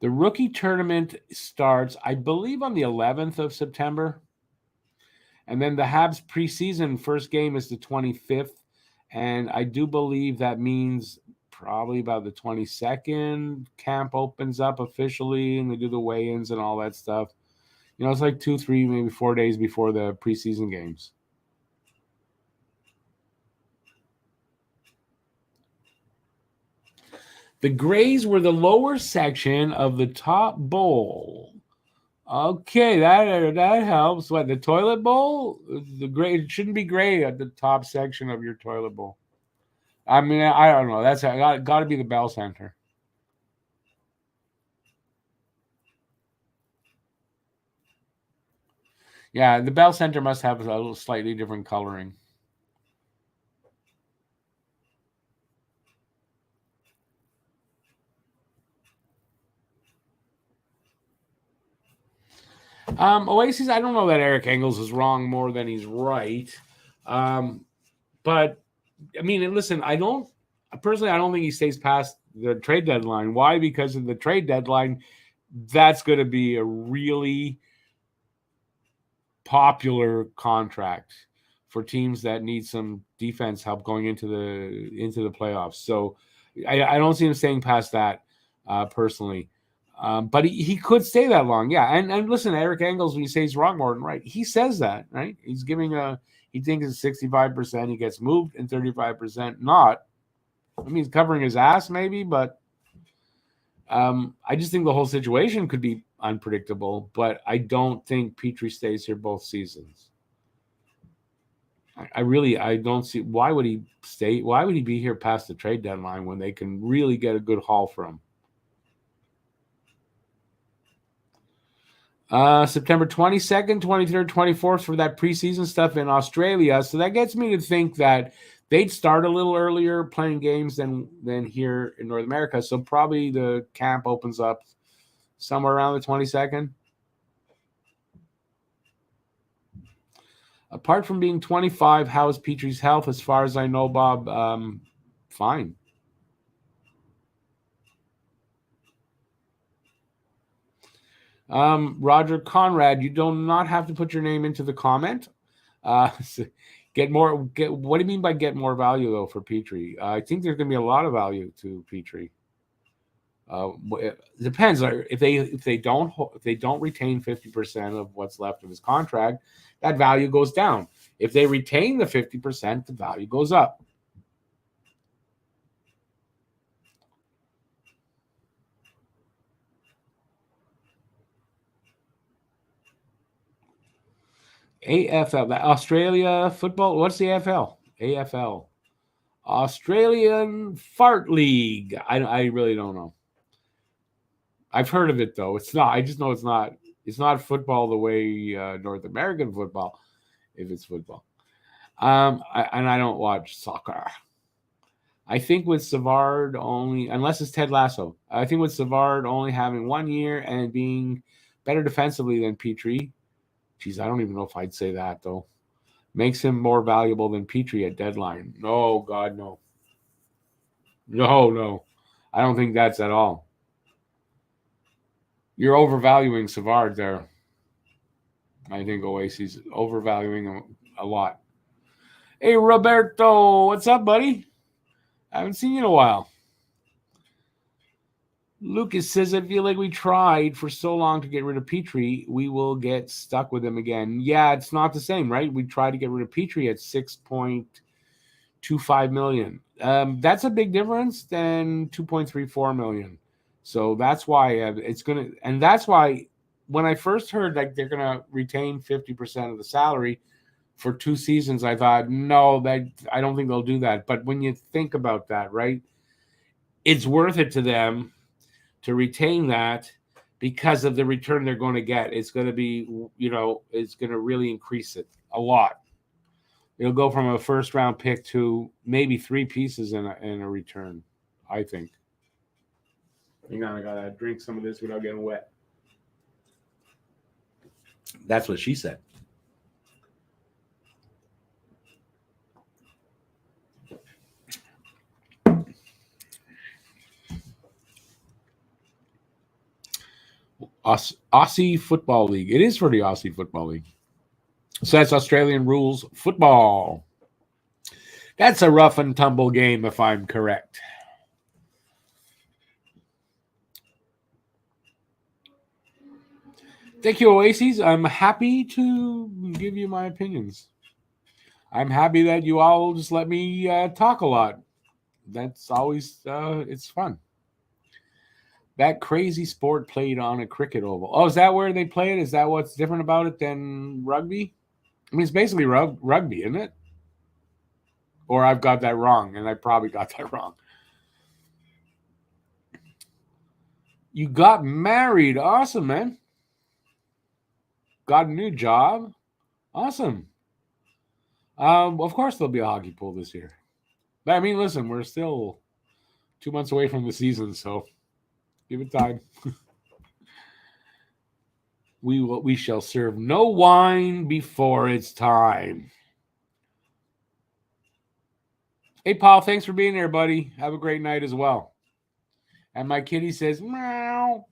[SPEAKER 1] The rookie tournament starts, I believe, on the 11th of September. And then the Habs preseason first game is the 25th. And I do believe that means probably about the 22nd, camp opens up officially and they do the weigh-ins and all that stuff. It's like 2, 3, maybe 4 days before the preseason games. The grays were the lower section of the top bowl. Okay, that helps. What, the toilet bowl? The gray, it shouldn't be gray at the top section of your toilet bowl. I mean, I don't know. That's got to be the Bell Center. Yeah, the Bell Center must have a little slightly different coloring. Oasis, I don't know that Eric Engels is wrong more than he's right. But, I mean, listen, I don't think he stays past the trade deadline. Why? Because of the trade deadline, that's going to be a really popular contract for teams that need some defense help going into the playoffs. So I don't see him staying past that personally. But he could stay that long. Yeah. And listen, Eric Engels, when he says he's wrong more than right, he says that, right? He's giving he thinks it's 65% he gets moved and 35% not. I mean, he's covering his ass maybe, but I just think the whole situation could be unpredictable, but I don't think Petrie stays here both seasons. I don't see why would he stay? Why would he be here past the trade deadline when they can really get a good haul for him? September 22nd, 23rd, 24th for that preseason stuff in Australia. So that gets me to think that they'd start a little earlier playing games than here in North America. So probably the camp opens up somewhere around the 22nd. Apart from being 25, how is Petrie's health? As far as I know, Bob, fine. Roger Conrad, you do not have to put your name into the comment. What do you mean by get more value though for Petrie? I think there's going to be a lot of value to Petrie. It depends. If they don't retain 50% of what's left of his contract, that value goes down. If they retain the 50%, the value goes up. AFL, Australia football. What's the AFL? AFL, Australian Fart League. I really don't know. I've heard of it though. It's not. I just know it's not. It's not football the way North American football, if it's football. I don't watch soccer. I think with Savard only, unless it's Ted Lasso, I think with Savard only having 1 year and being better defensively than Petrie, geez, I don't even know if I'd say that though, makes him more valuable than Petrie at deadline. No, God, no. No. I don't think that's at all. You're overvaluing Savard there. I think Oasis overvaluing him a lot. Hey, Roberto, what's up, buddy? I haven't seen you in a while. Lucas says, I feel like we tried for so long to get rid of Petrie, we will get stuck with him again. Yeah, it's not the same, right? We tried to get rid of Petrie at 6.25 million. That's a big difference than 2.34 million. So that's why it's going to, and that's why when I first heard like they're going to retain 50% of the salary for 2 seasons, I thought, no, that I don't think they'll do that. But when you think about that, right, it's worth it to them to retain that because of the return they're going to get. It's going to be, it's going to really increase it a lot. It'll go from a first round pick to maybe 3 pieces in a return, I think. Hang on, I got to drink some of this without getting wet. That's what she said. Aussie Football League. It is for the Aussie Football League. So that's Australian rules football. That's a rough and tumble game, if I'm correct. Thank you, Oasis. I'm happy to give you my opinions. I'm happy that you all just let me talk a lot. That's always it's fun. That crazy sport played on a cricket oval. Oh, is that where they play it? Is that what's different about it than rugby? I mean, it's basically rugby, isn't it? Or I've got that wrong, and I probably got that wrong. You got married. Awesome, man. Got a new job. Awesome. Of course, there'll be a hockey pool this year. But I mean, listen, we're still 2 months away from the season, so give it time. We shall serve no wine before it's time. Hey, Paul, thanks for being here, buddy. Have a great night as well. And my kitty says, meow.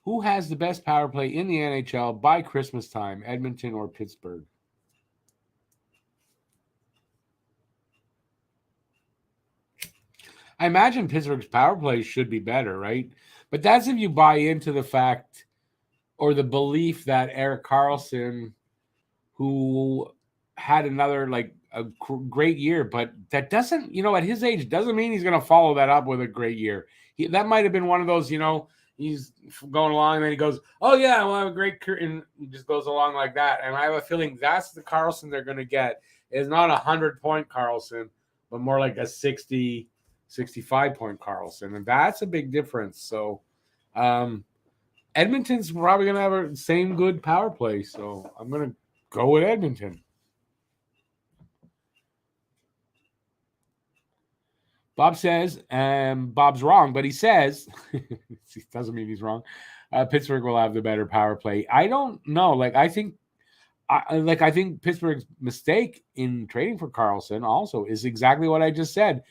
[SPEAKER 1] Who has the best power play in the NHL by Christmas time, Edmonton or Pittsburgh? I imagine Pittsburgh's power play should be better, right? But that's if you buy into the fact or the belief that Erik Karlsson, who had another like a great year, but that doesn't, at his age, doesn't mean he's going to follow that up with a great year. That might have been one of those, he's going along and then he goes, oh yeah, I have a great career, and he just goes along like that. And I have a feeling that's the Karlsson they're going to get. Is not 100-point Karlsson, but more like a 60, 65-point Karlsson, and that's a big difference. So, Edmonton's probably going to have a same good power play. So I'm going to go with Edmonton. Bob says, Bob's wrong, but he says, it doesn't mean he's wrong. Pittsburgh will have the better power play. I don't know. Like, I think Pittsburgh's mistake in trading for Karlsson also is exactly what I just said.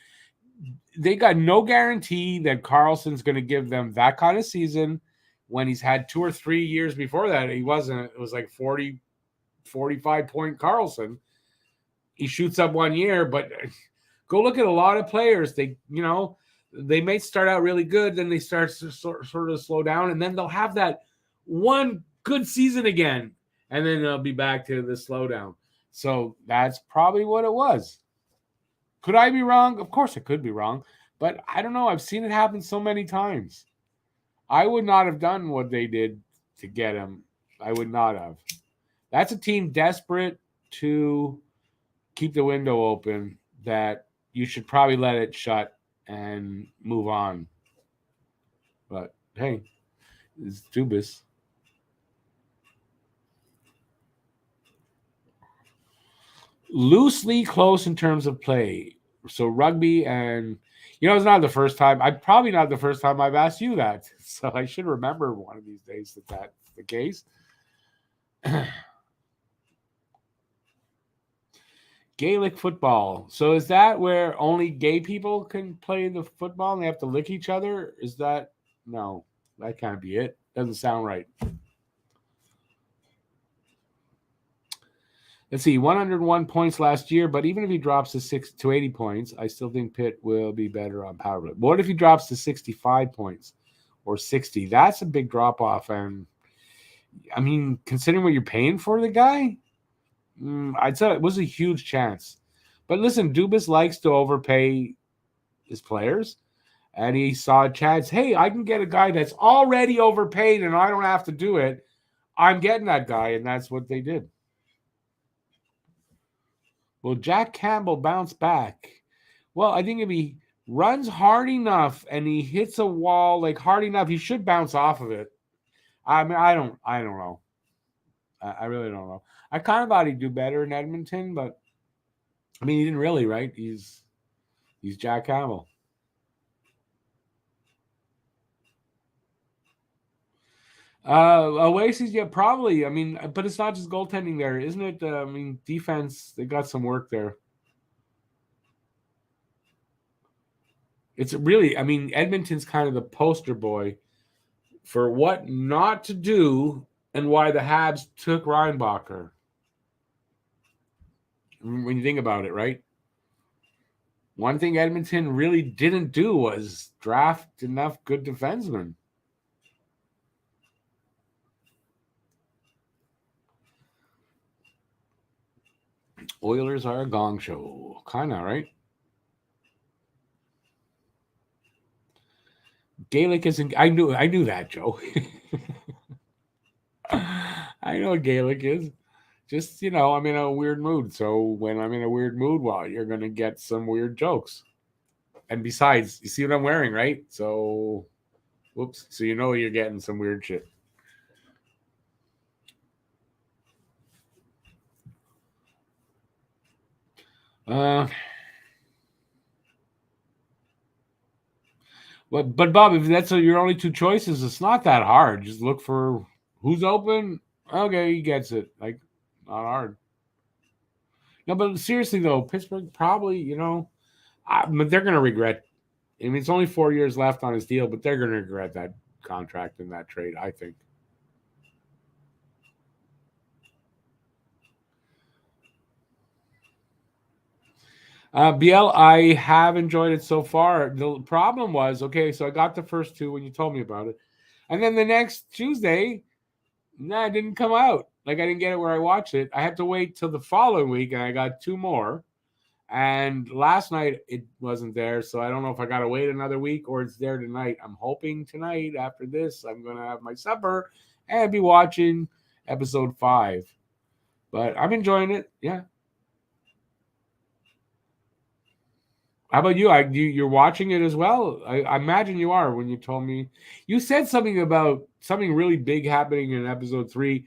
[SPEAKER 1] They got no guarantee that Karlsson's going to give them that kind of season when he's had 2 or 3 years before that. He wasn't. It was like 40, 45-point Karlsson. He shoots up 1 year, but go look at a lot of players. They may start out really good, then they start to sort of slow down, and then they'll have that one good season again, and then they'll be back to the slowdown. So that's probably what it was. Could I be wrong? Of course I could be wrong, but I don't know. I've seen it happen so many times. I would not have done what they did to get him. I would not have. That's a team desperate to keep the window open that you should probably let it shut and move on. But hey, it's Dubas. Loosely close in terms of play. So rugby and it's not the first time. Probably not the first time I've asked you that. So I should remember one of these days that that's the case. Gaelic football. So is that where only gay people can play the football and they have to lick each other? Is that no? That can't be it. Doesn't sound right. Let's see, 101 points last year, but even if he drops to 80 points, I still think Pitt will be better on power play. What if he drops to 65 points or 60? That's a big drop off. And I mean, considering what you're paying for the guy, I'd say it was a huge chance. But listen, Dubas likes to overpay his players, and he saw a chance. Hey, I can get a guy that's already overpaid, and I don't have to do it. I'm getting that guy, and that's what they did. Will Jack Campbell bounce back? Well, I think if he runs hard enough and he hits a wall like hard enough, he should bounce off of it. I mean, I don't know. I really don't know. I kind of thought he'd do better in Edmonton, but I mean, he didn't really, right? He's Jack Campbell. Oasis, yeah, probably. I mean, but it's not just goaltending there, isn't it? I mean, defense, they got some work there. It's really, I mean, Edmonton's kind of the poster boy for what not to do and why the Habs took Reinbacher. When you think about it, right? One thing Edmonton really didn't do was draft enough good defensemen. Oilers are a gong show. Kind of, right? Gaelic isn't. I knew that, Joe. I know what Gaelic is. Just, I'm in a weird mood. So when I'm in a weird mood, well, you're going to get some weird jokes. And besides, you see what I'm wearing, right? So, whoops. So you're getting some weird shit. But Bob, if that's your only two choices, it's not that hard. Just look for who's open. Okay, he gets it. Like, not hard. No, but seriously though, Pittsburgh probably, but they're gonna regret. I mean, it's only 4 years left on his deal, but they're gonna regret that contract and that trade, I think. BL, I have enjoyed it so far. The problem was, okay, so I got the first two when you told me about it. And then the next Tuesday, it didn't come out. Like, I didn't get it where I watched it. I had to wait till the following week, and I got two more. And last night, it wasn't there. So I don't know if I got to wait another week or it's there tonight. I'm hoping tonight, after this, I'm going to have my supper and be watching episode 5. But I'm enjoying it. Yeah. How about you? You're watching it as well? I imagine you are when you told me. You said something about something really big happening in episode 3.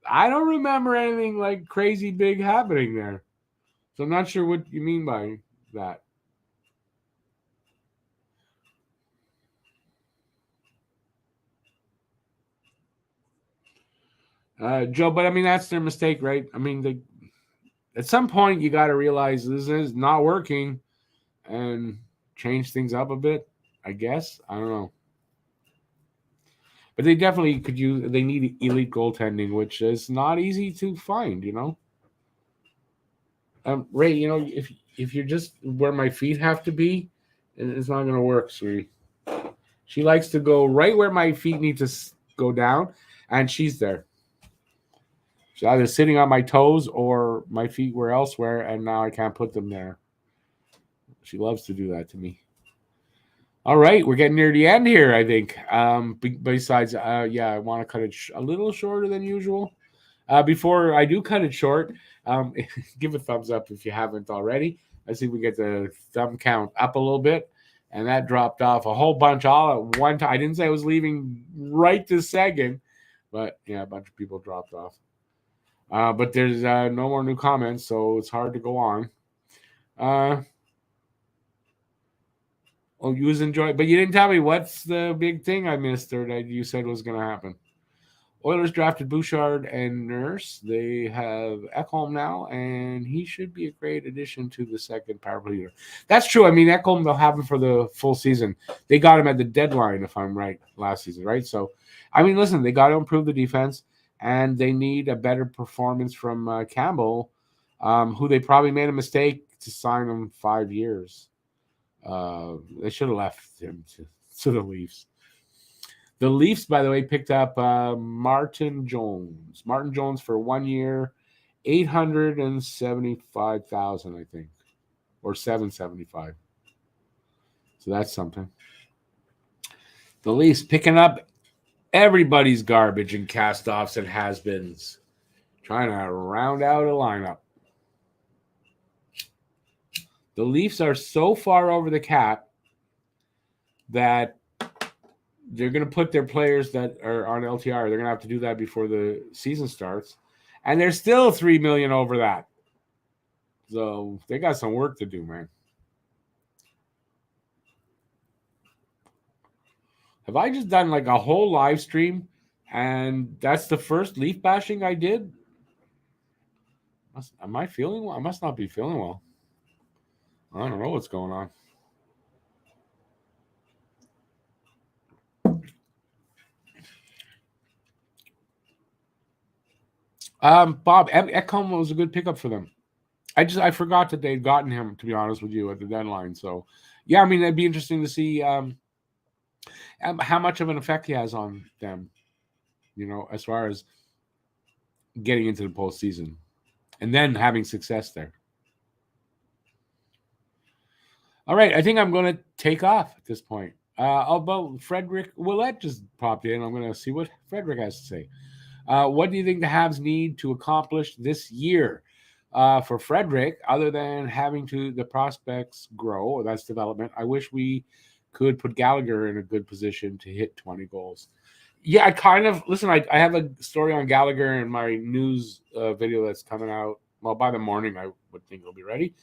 [SPEAKER 1] I don't remember anything like crazy big happening there. So I'm not sure what you mean by that. Joe, but I mean, that's their mistake, right? I mean, at some point, you got to realize this is not working and change things up a bit, I guess. I don't know. But they definitely could use, they need elite goaltending, which is not easy to find, Ray, if you're just where my feet have to be, it's not going to work, sweetie. She likes to go right where my feet need to go down, and she's there. She's either sitting on my toes or my feet were elsewhere, and now I can't put them there. She loves to do that to me. All right, we're getting near the end here, I think. Besides, I want to cut it a little shorter than usual. Before I do cut it short, give a thumbs up if you haven't already. Let's see if we get the thumb count up a little bit. And that dropped off a whole bunch all at one time. I didn't say I was leaving right this second, but yeah, a bunch of people dropped off. But there's no more new comments, so it's hard to go on. You was enjoying, but you didn't tell me what's the big thing I missed or that you said was going to happen. Oilers drafted Bouchard and Nurse. They have Ekholm now, and he should be a great addition to the second power play leader. That's true. I mean, Ekholm, they'll have him for the full season. They got him at the deadline, if I'm right, last season, right? So, I mean, listen, they got to improve the defense, and they need a better performance from Campbell who they probably made a mistake to sign him 5 years. They should have left him to the Leafs. The Leafs, by the way, picked up Martin Jones. Martin Jones for 1 year, 875,000, I think, or 775. So that's something. The Leafs picking up everybody's garbage and cast-offs and has-beens, trying to round out a lineup. The Leafs are so far over the cap that they're going to put their players that are on LTR. They're going to have to do that before the season starts, and they're still $3 million over that. So they got some work to do, man. Have I just done like a whole live stream, and that's the first Leaf bashing I did? Am I feeling well? I must not be feeling well. I don't know what's going on. Bob Ekholm was a good pickup for them. I forgot that they'd gotten him, to be honest with you, at the deadline. So, yeah, I mean, it'd be interesting to see how much of an effect he has on them, as far as getting into the postseason and then having success there. All right, I think I'm going to take off at this point. About Frederick Willett just popped in. I'm going to see what Frederick has to say. What do you think the Habs need to accomplish this year? For Frederick, other than having the prospects grow, or that's development, I wish we could put Gallagher in a good position to hit 20 goals. Yeah, I have a story on Gallagher in my news video that's coming out. Well, by the morning, I would think it'll be ready.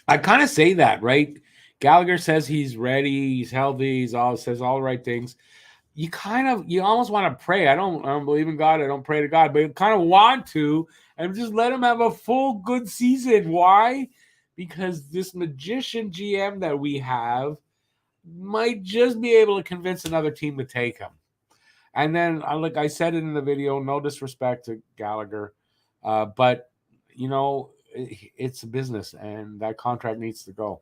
[SPEAKER 1] I kind of say that, right? Gallagher says he's ready, he's healthy, says all the right things. You almost want to pray. I don't believe in God. I don't pray to God, but you kind of want to, and just let him have a full good season. Why? Because this magician GM that we have might just be able to convince another team to take him. And then, like I said in the video, no disrespect to Gallagher, but it's a business, and that contract needs to go.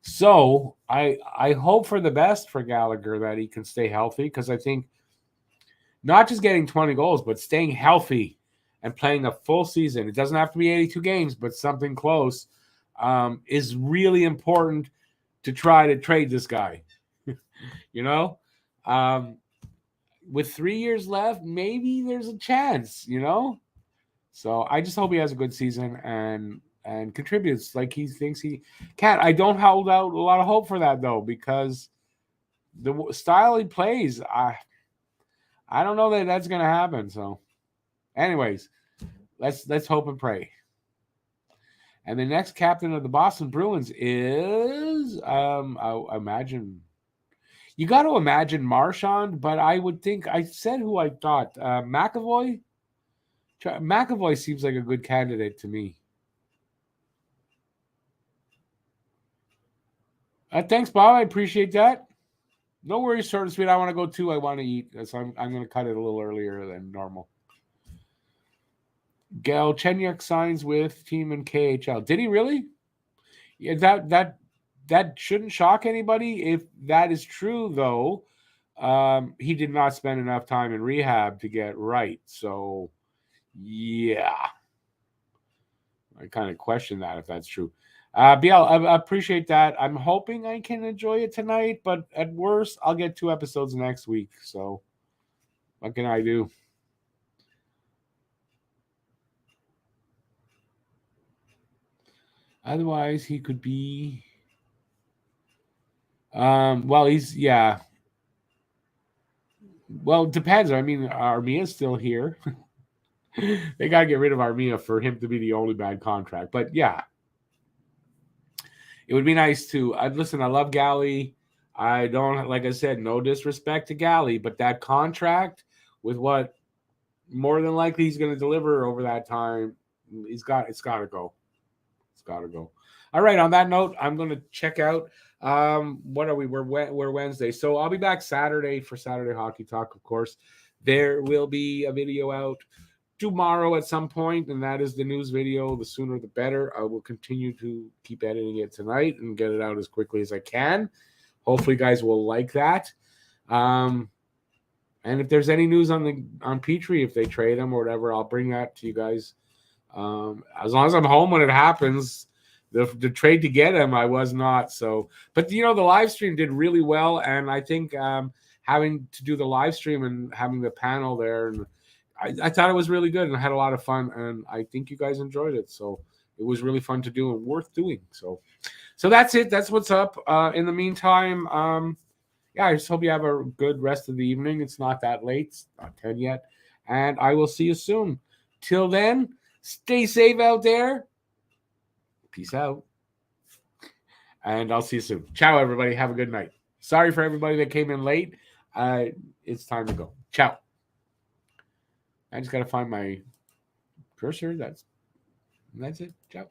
[SPEAKER 1] So I hope for the best for Gallagher, that he can stay healthy, because I think not just getting 20 goals, but staying healthy and playing a full season. It doesn't have to be 82 games, but something close is really important to try to trade this guy. With 3 years left, maybe there's a chance, So I just hope he has a good season and contributes like he thinks he can. I don't hold out a lot of hope for that, though, because the style he plays, I don't know that that's going to happen. So, anyways, let's hope and pray. And the next captain of the Boston Bruins is, I imagine, you got to imagine Marchand, but I would think, I said who I thought, McAvoy. McAvoy seems like a good candidate to me. Thanks, Bob. I appreciate that. No worries, short and sweet. I want to go too. I want to eat, so I'm going to cut it a little earlier than normal. Galchenyuk signs with team in KHL. Did he really? Yeah, that shouldn't shock anybody. If that is true, though, he did not spend enough time in rehab to get right. So, yeah, I kind of question that if that's true. BL, I appreciate that. I'm hoping I can enjoy it tonight, but at worst, I'll get 2 episodes next week. So, what can I do? Otherwise, he could be. Well, yeah. Well, it depends. I mean, Armia's still here. They got to get rid of Armia for him to be the only bad contract. But yeah, it would be nice to listen. I love Galley. I don't, like I said, no disrespect to Galley, but that contract with what more than likely he's going to deliver over that time, it's got to go. It's got to go. All right. On that note, I'm going to check out. What are we? We're Wednesday, so I'll be back Saturday for Saturday Hockey Talk. Of course, there will be a video out tomorrow at some point, and that is the news video. The sooner the better. I will continue to keep editing it tonight and get it out as quickly as I can. Hopefully, you guys will like that. And if there's any news on Petrie, if they trade him or whatever, I'll bring that to you guys. As long as I'm home when it happens. The trade to get him, I was not. So, but the live stream did really well, and I think having to do the live stream and having the panel there, and I thought it was really good, and I had a lot of fun, and I think you guys enjoyed it. So it was really fun to do and worth doing. So that's it. That's what's up. In the meantime, I just hope you have a good rest of the evening. It's not that late. It's not 10 yet, and I will see you soon. Till then, stay safe out there. Peace out. And I'll see you soon. Ciao, everybody. Have a good night. Sorry for everybody that came in late. It's time to go. Ciao. I just got to find my cursor. That's it. Ciao.